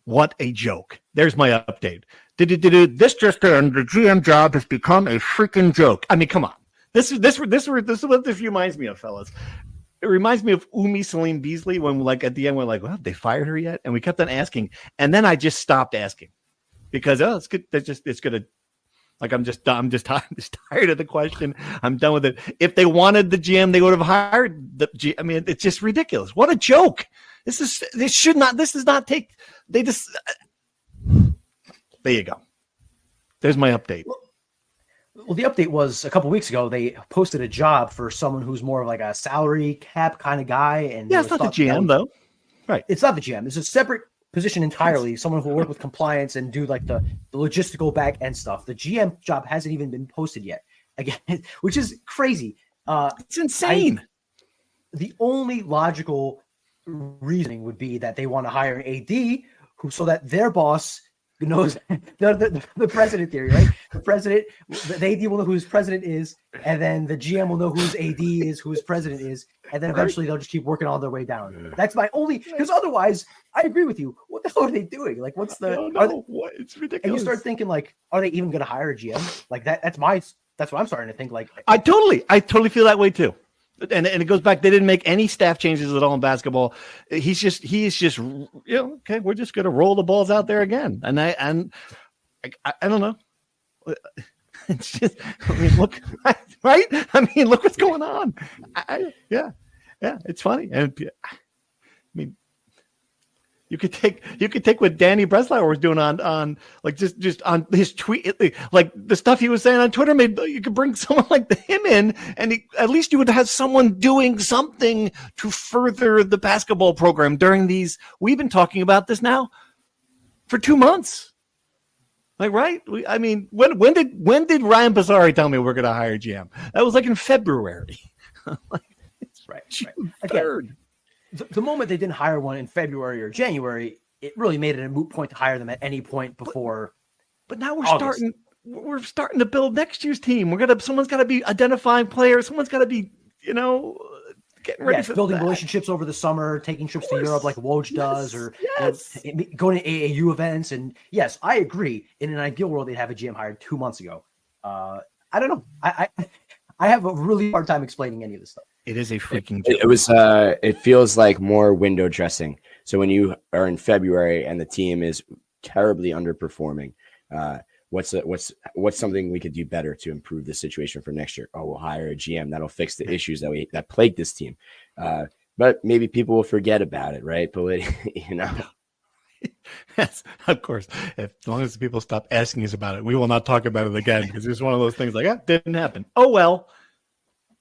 [SPEAKER 1] What a joke. There's my update. This just in, the GM job has become a freaking joke. I mean, come on. This is what this reminds me of, fellas. It reminds me of Umi Salim Beasley when, like, at the end we're like, well, they fired her yet? And we kept on asking, and then I just stopped asking because it's good. It's gonna. Like, I'm just tired of the question. I'm done with it. If they wanted the GM, they would have hired the GM. I mean, it's just ridiculous. What a joke. There you go. There's my update.
[SPEAKER 8] Well, the update was a couple weeks ago. They posted a job for someone who's more of like a salary cap kind of guy. And
[SPEAKER 1] yeah, it's not the GM though. Right.
[SPEAKER 8] It's not the GM. It's a separate position entirely. Someone who will work with compliance and do like the logistical back end stuff. The GM job hasn't even been posted yet. Again, which is crazy.
[SPEAKER 1] It's insane.
[SPEAKER 8] The only logical reasoning would be that they want to hire an AD so that their boss knows the president theory, right? The president, the AD will know who his president is, and then the GM will know whose AD is, who his president is, and then eventually they'll just keep working all their way down. That's my only, because otherwise, I agree with you. What the hell are they doing? Like, what's the?
[SPEAKER 1] What? It's ridiculous.
[SPEAKER 8] And you start thinking, like, are they even going to hire a GM? Like that's what I'm starting to think. Like,
[SPEAKER 1] I totally feel that way too. And it goes back. They didn't make any staff changes at all in basketball. He is just, okay, we're just going to roll the balls out there again. And I don't know. It's just, I mean, look, right? I mean, look what's going on. Yeah, it's funny. And I mean, you could take what Danny Breslauer was doing on like just on his tweet, like the stuff he was saying on Twitter. Maybe you could bring someone like him in, and at least you would have someone doing something to further the basketball program during these. We've been talking about this now for 2 months. Like, right? I mean, when did Ryan Bassari tell me we're going to hire GM? That was like in February. Like, it's
[SPEAKER 8] right.
[SPEAKER 1] June
[SPEAKER 8] 3rd. The moment they didn't hire one in February or January, it really made it a moot point to hire them at any point before.
[SPEAKER 1] But now we're
[SPEAKER 8] August.
[SPEAKER 1] starting to build next year's team. Someone's got to be identifying players. Someone's got to be, getting ready for
[SPEAKER 8] building
[SPEAKER 1] that.
[SPEAKER 8] relationships over the summer, taking trips to Europe like Woj does, or going to AAU events. And yes, I agree. In an ideal world, they'd have a GM hired 2 months ago. I don't know. I have a really hard time explaining any of this stuff.
[SPEAKER 1] It is a freaking joke.
[SPEAKER 7] It was. It feels like more window dressing. So when you are in February and the team is terribly underperforming, what's something we could do better to improve the situation for next year? Oh, we'll hire a GM that'll fix the issues that plague this team. But maybe people will forget about it, right? But
[SPEAKER 1] Yes, of course. As long as people stop asking us about it, we will not talk about it again because it's one of those things like, didn't happen. Oh, well.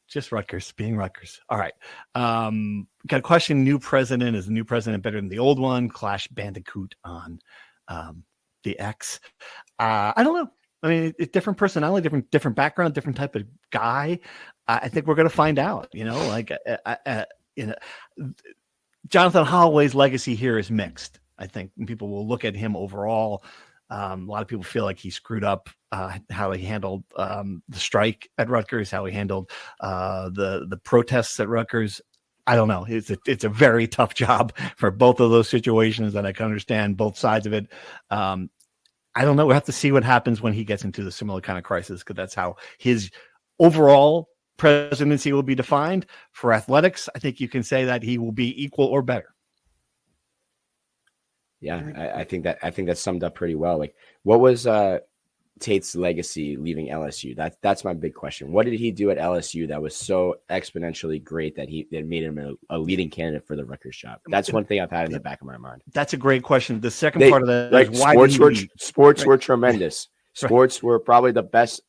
[SPEAKER 1] Just Rutgers being Rutgers. All right. Got a question. New president. Is the new president better than the old one? Clash Bandicoot on the X. I don't know. I mean, it's different personality, different background, different type of guy. I think we're going to find out, Jonathan Holloway's legacy here is mixed. I think people will look at him overall. A lot of people feel like he screwed up how he handled the strike at Rutgers, how he handled the protests at Rutgers. I don't know. It's a very tough job for both of those situations, and I can understand both sides of it. I don't know. We'll have to see what happens when he gets into the similar kind of crisis, because that's how his overall presidency will be defined. For athletics, I think you can say that he will be equal or better.
[SPEAKER 7] Yeah, I think that's summed up pretty well. Like, what was Tate's legacy leaving LSU? That's my big question. What did he do at LSU that was so exponentially great that made him a leading candidate for the Rutgers job? That's one thing I've had in the back of my mind.
[SPEAKER 1] That's a great question. The second part of that is why
[SPEAKER 7] sports were tremendous. Sports were probably the best.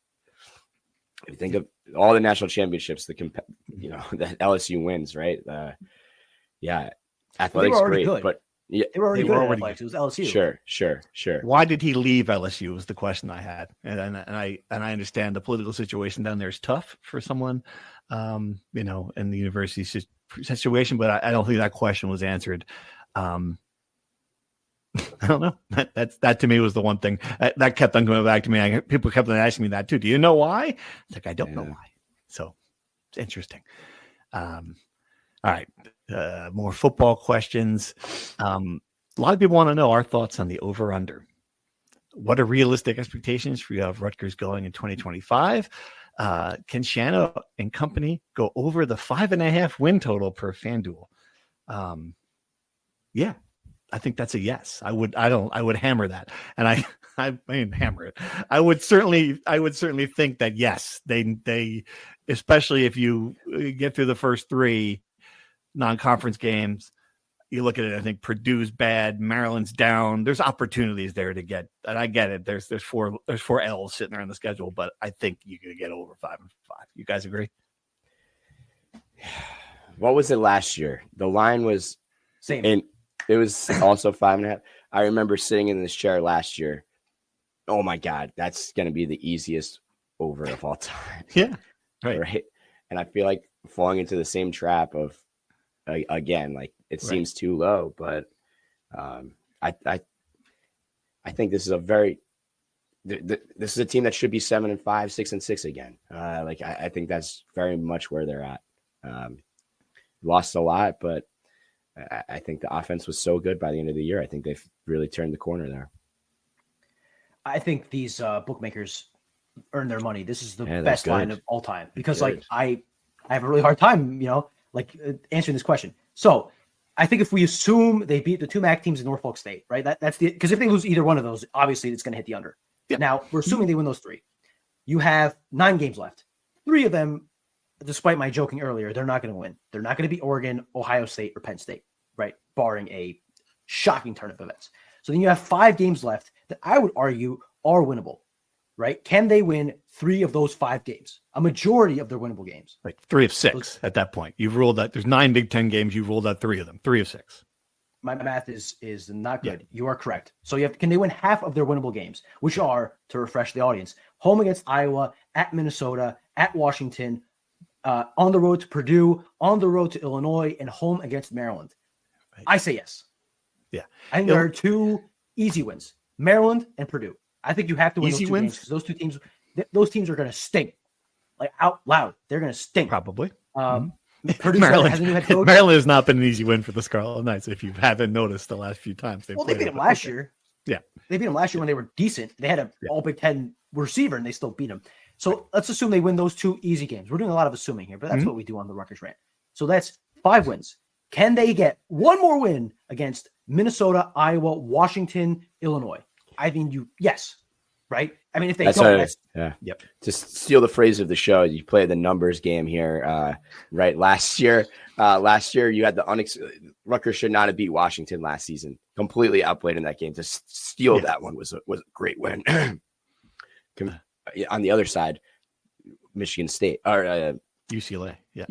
[SPEAKER 7] If you think of all the national championships, the LSU wins, right? Athletics great,
[SPEAKER 8] good.
[SPEAKER 7] but yeah,
[SPEAKER 8] they were already good. Athletics. It was LSU.
[SPEAKER 7] Sure.
[SPEAKER 1] Why did he leave LSU was the question I had, and I understand the political situation down there is tough for someone, in the university situation, but I don't think that question was answered. I don't know. That to me was the one thing that kept on coming back to me. People kept on asking me that too. Do you know why? It's like I don't know why. So it's interesting. All right, more football questions. A lot of people want to know our thoughts on the over/under. What are realistic expectations for you of Rutgers going in 2025? Can Shanna and company go over the 5.5 win total per FanDuel? Yeah. I think that's a yes. I would hammer that. And I mean, hammer it. I would certainly think that yes, they, especially if you get through the first 3 non-conference games, you look at it, I think Purdue's bad, Maryland's down. There's opportunities there to get, and I get it. There's 4 L's sitting there on the schedule, but I think you could get over 5-5. You guys agree?
[SPEAKER 7] What was it last year? The line was
[SPEAKER 8] same.
[SPEAKER 7] It was also 5.5. I remember sitting in this chair last year. Oh my God, that's going to be the easiest over of all time.
[SPEAKER 1] Yeah. Right.
[SPEAKER 7] And I feel like falling into the same trap of, again, like it seems too low, but I think this is this is a team that should be 7-5, 6-6 again. I think that's very much where they're at. Lost a lot, but I think the offense was so good by the end of the year. I think they've really turned the corner there.
[SPEAKER 8] I think these bookmakers earn their money. This is the best line of all time because I have a really hard time, answering this question. So I think if we assume they beat the 2 MAC teams in Norfolk State, right? That's because if they lose either one of those, obviously it's going to hit the under. Yeah. Now we're assuming they win those 3. You have 9 games left. 3 of them, despite my joking earlier, they're not going to win. They're not going to be Oregon, Ohio State, or Penn State, right? Barring a shocking turn of events. So then you have 5 games left that I would argue are winnable, right? Can they win 3 of those 5 games? A majority of their winnable games.
[SPEAKER 1] Like 3 of 6 at that point. You've ruled that there's 9 Big Ten games. You've ruled out 3 of them. 3 of 6.
[SPEAKER 8] My math is not good. Yeah. You are correct. So can they win half of their winnable games, which are, to refresh the audience, home against Iowa, at Minnesota, at Washington, on the road to Purdue, on the road to Illinois, and home against Maryland? Right. I say yes.
[SPEAKER 1] Yeah.
[SPEAKER 8] I think there are 2 easy wins, Maryland and Purdue. I think you have to win
[SPEAKER 1] easy
[SPEAKER 8] those 2
[SPEAKER 1] wins
[SPEAKER 8] games because those teams are going to stink, like out loud. They're going to stink.
[SPEAKER 1] Probably.
[SPEAKER 8] Purdue has a new head coach.
[SPEAKER 1] Maryland has not been an easy win for the Scarlet Knights. If you haven't noticed the last few times,
[SPEAKER 8] they beat them last year.
[SPEAKER 1] Yeah,
[SPEAKER 8] they beat them last year when they were decent. They had an all Big Ten receiver, and they still beat them. So let's assume they win those 2 easy games. We're doing a lot of assuming here, but that's what we do on the Rutgers Rant. So that's 5 wins. Can they get one more win against Minnesota, Iowa, Washington, Illinois? I mean, yes, right? I mean, if they don't,
[SPEAKER 7] yep. Just steal the phrase of the show. You play the numbers game here, right? Last year, you had Rutgers should not have beat Washington last season. Completely outplayed in that game. To steal that one was a great win. On the other side, Michigan State or
[SPEAKER 1] UCLA. Yeah.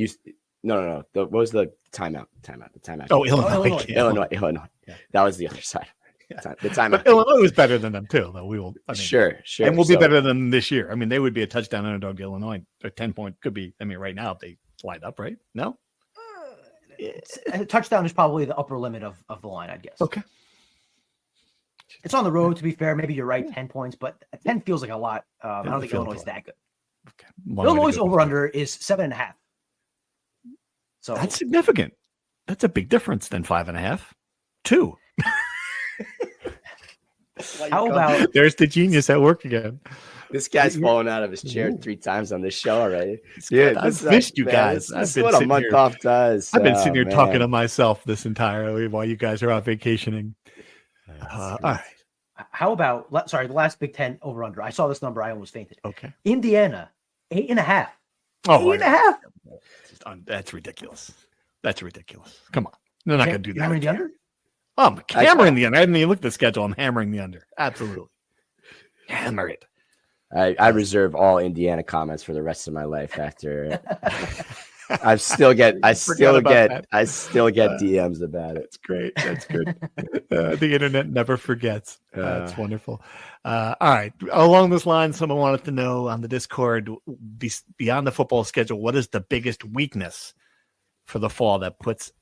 [SPEAKER 7] No. What was the timeout? The timeout.
[SPEAKER 1] Oh, Illinois.
[SPEAKER 7] Illinois. Yeah. That was the other side. The timeout.
[SPEAKER 1] But Illinois was better than them too, though.
[SPEAKER 7] Sure.
[SPEAKER 1] And we'll be better than them this year. I mean, they would be a touchdown underdog to Illinois. A 10-point could be. I mean, right now if they light up, right? No.
[SPEAKER 8] A touchdown is probably the upper limit of the line, I'd guess.
[SPEAKER 1] Okay.
[SPEAKER 8] It's on the road, to be fair. Maybe you're right, 10 points, but 10 feels like a lot. I don't think Illinois is that good.
[SPEAKER 1] Okay.
[SPEAKER 8] Illinois' over-under is 7.5. So
[SPEAKER 1] that's significant. That's a big difference than 5.5. 2.
[SPEAKER 8] How about
[SPEAKER 1] there's the genius at work again?
[SPEAKER 7] This guy's fallen out of his chair 3 times on this show already.
[SPEAKER 1] Yeah, I've missed you guys.
[SPEAKER 7] This is what a month off does.
[SPEAKER 1] I've been sitting here talking to myself this entire while you guys are out vacationing. All right.
[SPEAKER 8] How about the last Big Ten over under? I saw this number. I almost fainted.
[SPEAKER 1] Okay.
[SPEAKER 8] Indiana, 8.5.
[SPEAKER 1] Oh,
[SPEAKER 8] 8.5.
[SPEAKER 1] That's ridiculous. That's ridiculous. Come on. They're not going to do that.
[SPEAKER 8] Hammering the under?
[SPEAKER 1] I'm hammering the under. I didn't even look at the schedule. I'm hammering the under. Absolutely. Hammer it.
[SPEAKER 7] I reserve all Indiana comments for the rest of my life after. I still get DMs about it.
[SPEAKER 1] That's great. That's good. The internet never forgets. That's wonderful. All right. Along this line, someone wanted to know on the Discord, beyond the football schedule, what is the biggest weakness for the fall that puts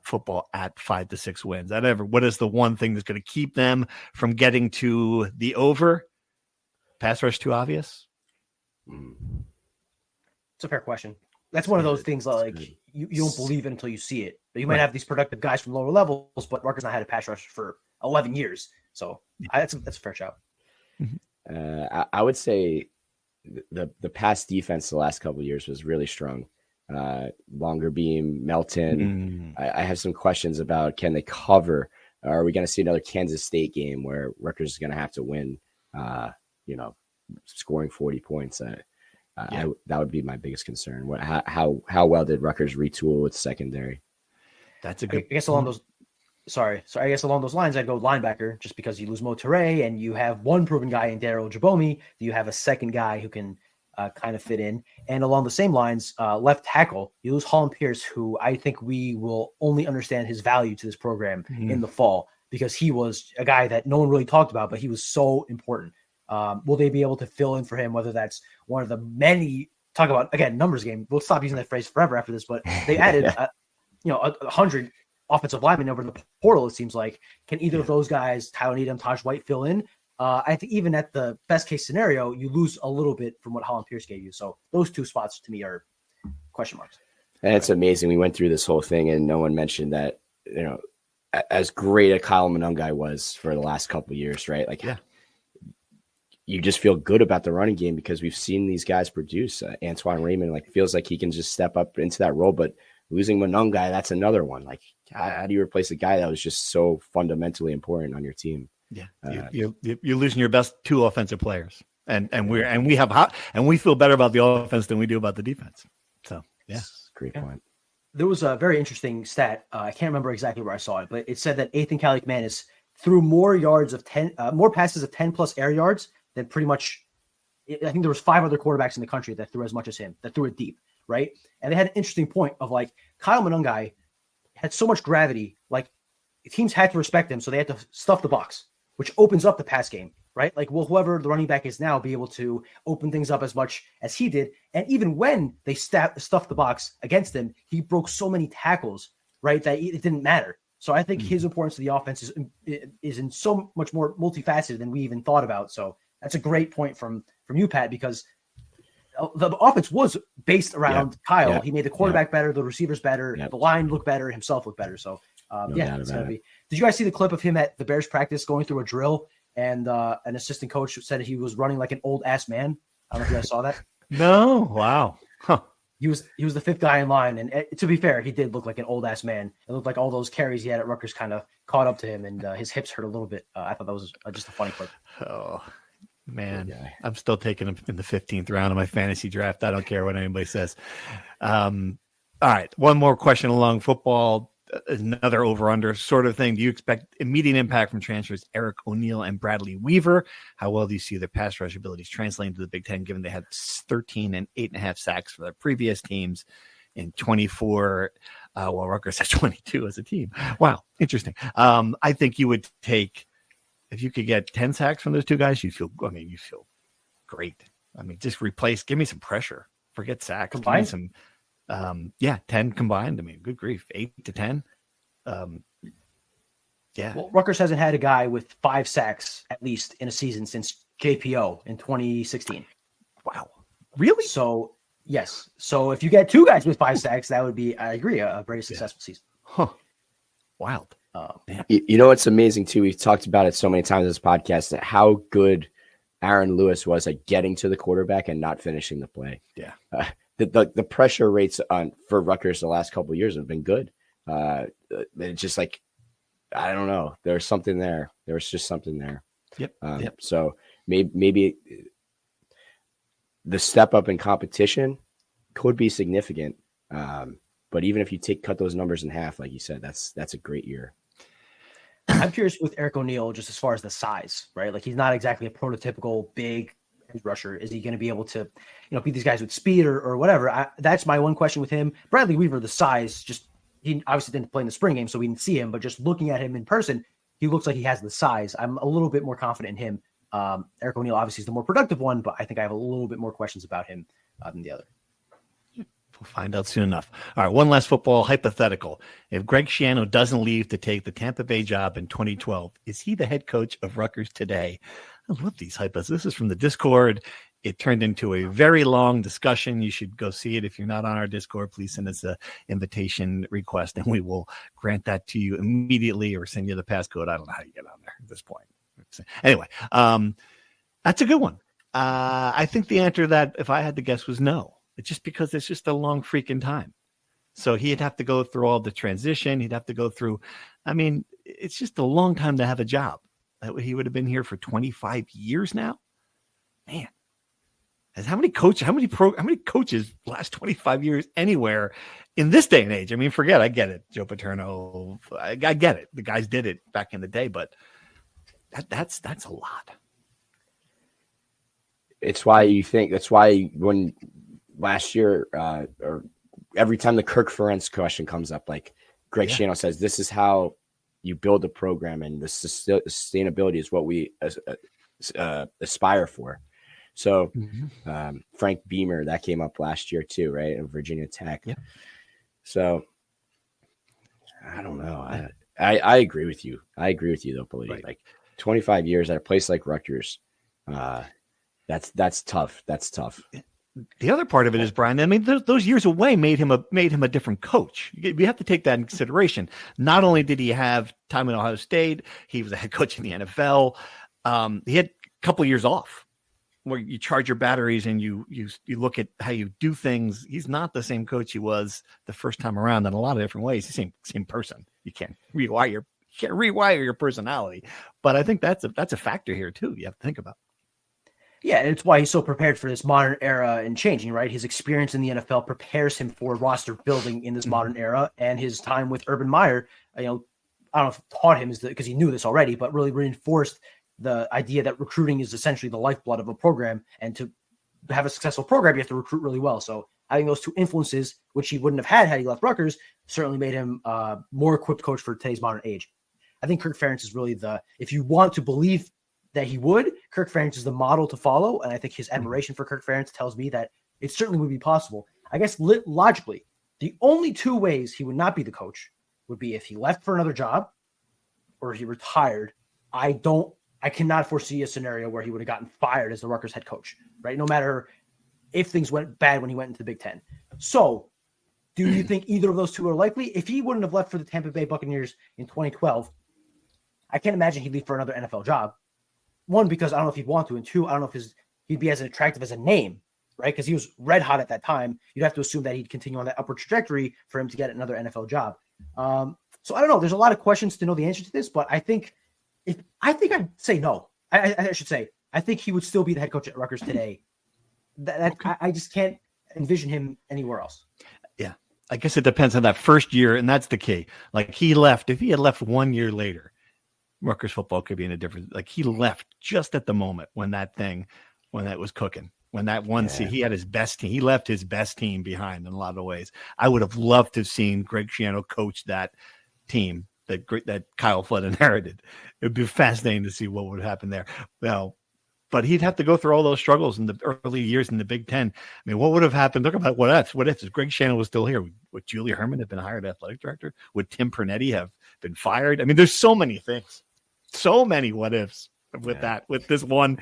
[SPEAKER 1] football at 5 to 6 wins? What is the one thing that's going to keep them from getting to the over? Pass rush too obvious?
[SPEAKER 8] It's a fair question. That's one of those things like you don't believe it until you see it. But you might have these productive guys from lower levels, but Rutgers not had a pass rush for 11 years. So that's a fair shout.
[SPEAKER 7] I would say the pass defense the last couple of years was really strong. Longer beam, Melton. I have some questions about, can they cover? Are we going to see another Kansas State game where Rutgers is going to have to win, scoring 40 points? That would be my biggest concern. How well did Rutgers retool its secondary?
[SPEAKER 1] That's a good.
[SPEAKER 8] I guess along those. Sorry. I guess along those lines, I'd go linebacker, just because you lose Mo Toure and you have one proven guy in Daryl Jabomi. You have a second guy who can kind of fit in. And along the same lines, left tackle, you lose Holland Pierce, who I think we will only understand his value to this program in the fall, because he was a guy that no one really talked about, but he was so important. Will they be able to fill in for him? Whether that's one of the many, talk about again numbers game. We'll stop using that phrase forever after this, but they added 100 offensive linemen over the portal. It seems like, can either of those guys, Tyler Needham, Taj White, fill in? I think even at the best case scenario, you lose a little bit from what Holland Pierce gave you. So those two spots to me are question marks.
[SPEAKER 7] And it's amazing. We went through this whole thing and no one mentioned that, as great a Kyle Monungai was for the last couple of years, right? Like, you just feel good about the running game because we've seen these guys produce. Antoine Raymond, feels like he can just step up into that role, but losing Monungai, that's another one. Like, how do you replace a guy that was just so fundamentally important on your team?
[SPEAKER 1] Yeah, you're losing your best two offensive players, and we feel better about the offense than we do about the defense. So
[SPEAKER 7] great point.
[SPEAKER 8] There was a very interesting stat. I can't remember exactly where I saw it, but it said that Ethan Kaliakmanis threw more passes of 10 plus air yards than pretty much. I think there was 5 other quarterbacks in the country that threw as much as him, that threw it deep, right? And they had an interesting point of Kyle Monungai had so much gravity, teams had to respect him, so they had to stuff the box, which opens up the pass game, right? Will whoever the running back is now be able to open things up as much as he did? And even when they stuffed the box against him, he broke so many tackles, right, that it didn't matter. So I think his importance to the offense is in so much more multifaceted than we even thought about. So that's a great point from you, Pat, because the offense was based around Kyle. Yeah. He made the quarterback better, the receivers better, the line look better, himself look better. So it's gonna be. Did you guys see the clip of him at the Bears practice going through a drill, and an assistant coach said he was running like an old ass man? I don't know if you guys saw that.
[SPEAKER 1] No, wow. Huh.
[SPEAKER 8] He was the 5th guy in line, and to be fair, he did look like an old ass man. It looked like all those carries he had at Rutgers kind of caught up to him, and his hips hurt a little bit. I thought that was just a funny clip.
[SPEAKER 1] Oh man, I'm still taking him in the 15th round of my fantasy draft. I don't care what anybody says. All right, one more question along football. Another over-under sort of thing. Do you expect immediate impact from transfers Eric O'Neill and Bradley Weaver? How well do you see their pass rush abilities translating to the Big Ten, given they had 13 and 8.5 sacks for their previous teams in 24, while Rutgers has 22 as a team? Wow, interesting. I think you would take, if you could get 10 sacks from those two guys, you feel great. Just give me some pressure. Forget sacks.
[SPEAKER 8] Combined?
[SPEAKER 1] Give me some 10 combined. Good grief, 8 to 10.
[SPEAKER 8] Well, Rutgers hasn't had a guy with 5 sacks at least in a season since JPO in 2016.
[SPEAKER 1] Wow, really?
[SPEAKER 8] So yes. So if you get 2 guys with 5 sacks, that would be, I agree, a very successful season.
[SPEAKER 1] Huh. Wild.
[SPEAKER 7] It's amazing too. We've talked about it so many times in this podcast, that how good Aaron Lewis was at getting to the quarterback and not finishing the play.
[SPEAKER 1] Yeah.
[SPEAKER 7] The pressure rates for Rutgers the last couple of years have been good. It's just I don't know. There's something there. There was just something there.
[SPEAKER 1] Yep.
[SPEAKER 7] So maybe the step up in competition could be significant. But even if you cut those numbers in half, like you said, that's a great year.
[SPEAKER 8] I'm curious with Eric O'Neill, just as far as the size, right? He's not exactly a prototypical big rusher. Is he going to be able to, beat these guys with speed or whatever? That's my one question with him. Bradley Weaver, the size, just he obviously didn't play in the spring game, so we didn't see him. But just looking at him in person, he looks like he has the size. I'm a little bit more confident in him. Eric O'Neal obviously is the more productive one, but I think I have a little bit more questions about him than the other.
[SPEAKER 1] We'll find out soon enough. All right, one last football hypothetical. If Greg Schiano doesn't leave to take the Tampa Bay job in 2012, is he the head coach of Rutgers today? I love these hypotheticals. This is from the Discord. It turned into a very long discussion. You should go see it. If you're not on our Discord, please send us an invitation request, and we will grant that to you immediately or send you the passcode. I don't know how you get on there at this point. Anyway, that's a good one. I think the answer to that, if I had to guess, was no. It's just because it's just a long freaking time. So he'd have to go through all the transition. He'd have to go through. I mean, it's just a long time to have a job. He would have been here for 25 years now. Man, how many coaches last 25 years anywhere in this day and age? I mean, I get it. Joe Paterno, I get it. The guys did it back in the day, but that's a lot.
[SPEAKER 7] That's why when last year, or every time the Kirk Ferentz question comes up, like Greg Schiano says, this is how you build a program, and the sustainability is what we aspire for. So Frank Beamer, that came up last year too, right? At Virginia Tech. Yeah. So I don't know. I agree with you. I agree with you though, Politi. Right. Like 25 years at a place like Rutgers, that's tough. That's tough.
[SPEAKER 1] The other part of it is, Brian, I mean, those years away made him a different coach. We have to take that in consideration. Not only did he have time at Ohio State, he was a head coach in the NFL. He had a couple of years off where you charge your batteries and you look at how you do things. He's not the same coach he was the first time around in a lot of different ways. He's the same person. You can't rewire your personality. But I think that's a factor here too. You have to think about.
[SPEAKER 8] Yeah, and it's why he's so prepared for this modern era and changing, right? His experience in the NFL prepares him for roster building in this modern era, and his time with Urban Meyer, I don't know if taught him because he knew this already, but really reinforced the idea that recruiting is essentially the lifeblood of a program, and to have a successful program, you have to recruit really well. So having those two influences, which he wouldn't have had he left Rutgers, certainly made him more equipped coach for today's modern age. I think Kirk Ferentz is really if you want to believe that he would, Kirk Ferentz is the model to follow. And I think his admiration for Kirk Ferentz tells me that it certainly would be possible. I guess logically, the only two ways he would not be the coach would be if he left for another job or he retired. I cannot foresee a scenario where he would have gotten fired as the Rutgers head coach, right? No matter if things went bad when he went into the Big Ten. So do you think either of those two are likely? If he wouldn't have left for the Tampa Bay Buccaneers in 2012, I can't imagine he'd leave for another NFL job. One, because I don't know if he'd want to, and two, I don't know if he'd be as attractive as a name, right? Because he was red hot at that time. You'd have to assume that he'd continue on that upward trajectory for him to get another NFL job. So I don't know. There's a lot of questions to know the answer to this, but I think I'd say no. I should say I think he would still be the head coach at Rutgers today. I just can't envision him anywhere else.
[SPEAKER 1] Yeah, I guess it depends on that first year, and that's the key. Like if he had left 1 year later, Rutgers football could be in a different. Like he left just at the moment when that was cooking. When that one seed, he had his best team. He left his best team behind in a lot of ways. I would have loved to have seen Greg Schiano coach that team that Kyle Flood inherited. It would be fascinating to see what would happen there. Well, but he'd have to go through all those struggles in the early years in the Big Ten. I mean, what would have happened? Look about what if Greg Schiano was still here? Would Julia Herman have been hired athletic director? Would Tim Pernetti have been fired? I mean, there's so many things. So many what ifs with this one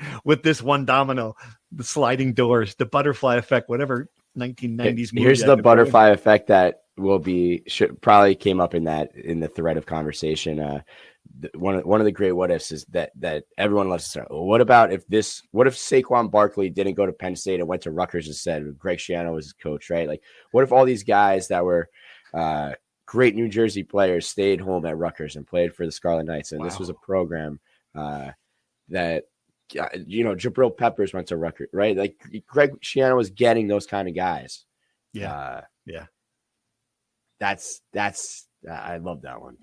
[SPEAKER 1] domino, the sliding doors, the butterfly effect, whatever 1990s movie.
[SPEAKER 7] Here's the butterfly effect that probably came up in the thread of conversation. One of the great what ifs is that everyone loves to say, well, what if Saquon Barkley didn't go to Penn State and went to Rutgers instead? Greg Schiano was his coach, right? Like, what if all these guys that were great New Jersey players stayed home at Rutgers and played for the Scarlet Knights? And This was a program that, Jabril Peppers went to Rutgers, right? Like Greg Schiano was getting those kind of guys.
[SPEAKER 1] Yeah.
[SPEAKER 7] That's I love that one.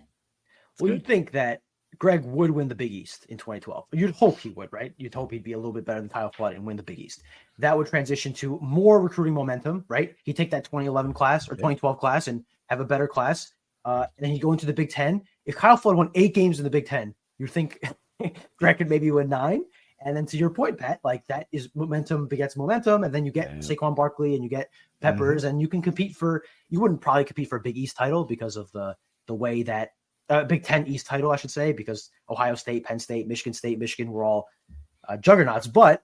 [SPEAKER 8] Well, you'd think that Greg would win the Big East in 2012. You'd hope he would, right? You'd hope he'd be a little bit better than Kyle Flood and win the Big East. That would transition to more recruiting momentum, right? He'd take that 2011 class or 2012 class and have a better class. And then he'd go into the Big Ten. If Kyle Flood won 8 games in the Big Ten, you think Greg could maybe win 9. And then to your point, Pat, like that is momentum begets momentum. And then you get Saquon Barkley and you get Peppers and you can compete you wouldn't probably compete for a Big East title because of the way that Big Ten East title, I should say, because Ohio State, Penn State, Michigan were all juggernauts. But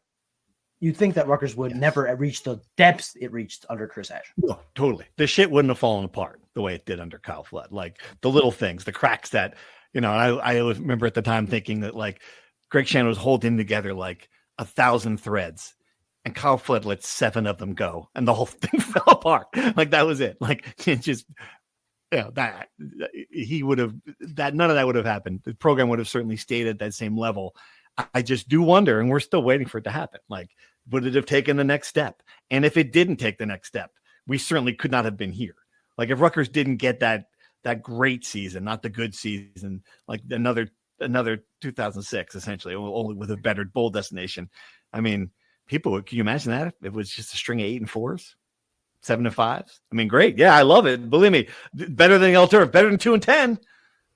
[SPEAKER 8] you'd think that Rutgers would never reach the depths it reached under Chris Ash.
[SPEAKER 1] No, totally. The shit wouldn't have fallen apart the way it did under Kyle Flood. Like the little things, the cracks that, I remember at the time thinking that like Greg Shannon was holding together like 1,000 threads and Kyle Flood let 7 of them go and the whole thing fell apart. Like that was it. Like it just, that he would have, that none of that would have happened. The program would have certainly stayed at that same level. I just do wonder, and we're still waiting for it to happen. Like, would it have taken the next step? And if it didn't take the next step, we certainly could not have been here. Like if Rutgers didn't get that great season, not the good season, like another 2006, essentially, only with a better bowl destination. I mean, can you imagine that if it was just a string of 8 and 4s, 7 and 5s? I mean, great. Yeah, I love it. Believe me, better than El Turf, better than 2 and 10.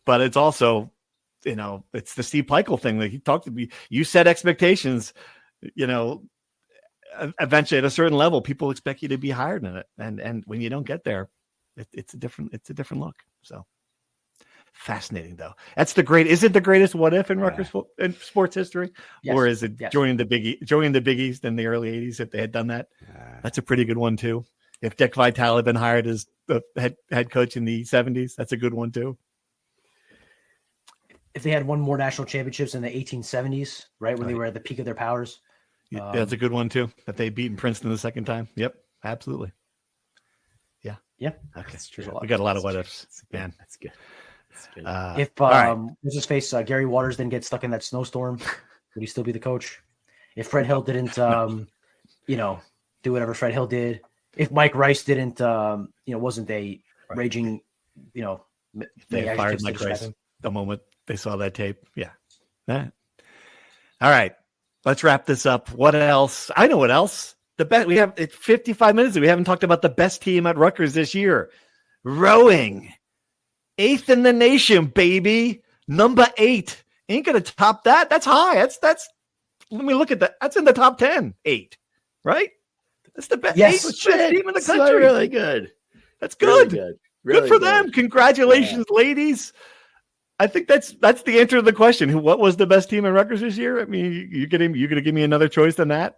[SPEAKER 1] But it's also, it's the Steve Peichel thing that he talked to me. You set expectations, eventually at a certain level, people expect you to be higher than it. And when you don't get there, it's a different look. So fascinating though. Is it the greatest what if in Rutgers in sports history? Yes. Or is it joining the Big East in the early 80s if they had done that? That's a pretty good one too. If Dick Vitale had been hired as the head coach in the 70s, that's a good one too.
[SPEAKER 8] If they had won more national championships in the 1870s, right, when they were at the peak of their powers.
[SPEAKER 1] Yeah, that's a good one too. That they beat Princeton the second time. Yep, absolutely. Yeah.
[SPEAKER 8] Yeah.
[SPEAKER 1] Okay. We got a lot of what ifs, man.
[SPEAKER 7] That's good.
[SPEAKER 8] If what's his face, Gary Waters didn't get stuck in that snowstorm, would he still be the coach? If Fred Hill didn't, do whatever Fred Hill did. If Mike Rice didn't, wasn't a raging,
[SPEAKER 1] they fired Mike Rice the moment they saw that tape. Yeah. All right. Let's wrap this up. What else? I know what else. The best we have 55 minutes. We haven't talked about the best team at Rutgers this year. Rowing. 8th in the nation, baby. Number 8. Ain't gonna top that. That's high. That's let me look at that. That's in the top 10. 8. Right? That's the best,
[SPEAKER 7] best
[SPEAKER 1] team in the country.
[SPEAKER 7] Really good.
[SPEAKER 1] That's good.
[SPEAKER 7] Really
[SPEAKER 1] good for them. Congratulations, ladies. I think that's the answer to the question. What was the best team in Rutgers this year? I mean, you're going to give me another choice than that?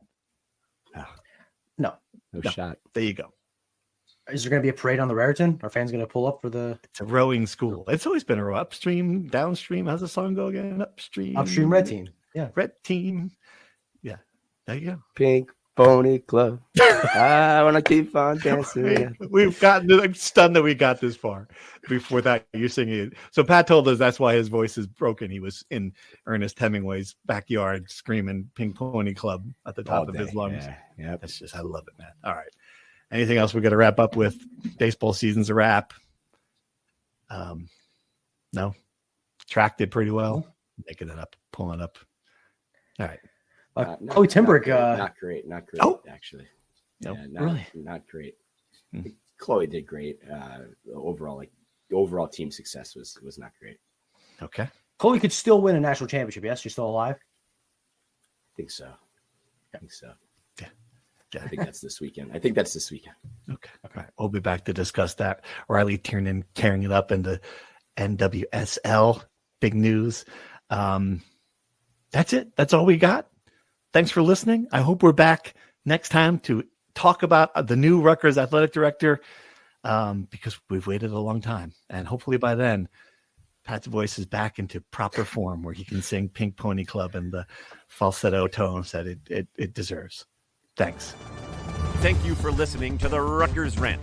[SPEAKER 8] No
[SPEAKER 7] shot.
[SPEAKER 1] There you go.
[SPEAKER 8] Is there going to be a parade on the Raritan? Are fans going to pull up for the?
[SPEAKER 1] It's a rowing school. It's always been a row. Upstream, downstream. How's the song go again? Upstream
[SPEAKER 8] red team. Yeah,
[SPEAKER 1] red team. Yeah, there you go.
[SPEAKER 7] Pink Pony Club. I want to keep on dancing.
[SPEAKER 1] We've gotten. I'm stunned that we got this far. Before that, you're singing it. So Pat told us that's why his voice is broken. He was in Ernest Hemingway's backyard screaming "Pink Pony Club" at the top of his lungs.
[SPEAKER 7] Yeah,
[SPEAKER 1] that's just I love it, man. All right. Anything else we got to wrap up with? Baseball season's a wrap. No. Track did pretty well. Making it up, pulling up. All right.
[SPEAKER 8] Chloe Timberg.
[SPEAKER 7] Not great. Actually.
[SPEAKER 1] No,
[SPEAKER 7] really? Not great. Chloe did great. Overall team success was not great.
[SPEAKER 1] Okay.
[SPEAKER 8] Chloe could still win a national championship. Yes, she's still alive.
[SPEAKER 7] I think so.
[SPEAKER 1] Yeah.
[SPEAKER 7] I think that's this weekend.
[SPEAKER 1] Okay. All right. We'll be back to discuss that. Riley Tiernan carrying it up into NWSL. Big news. That's it. That's all we got. Thanks for listening. I hope we're back next time to talk about the new Rutgers athletic director because we've waited a long time. And hopefully by then, Pat's voice is back into proper form where he can sing Pink Pony Club in the falsetto tones that it deserves. Thanks.
[SPEAKER 6] Thank you for listening to the Rutgers Rant.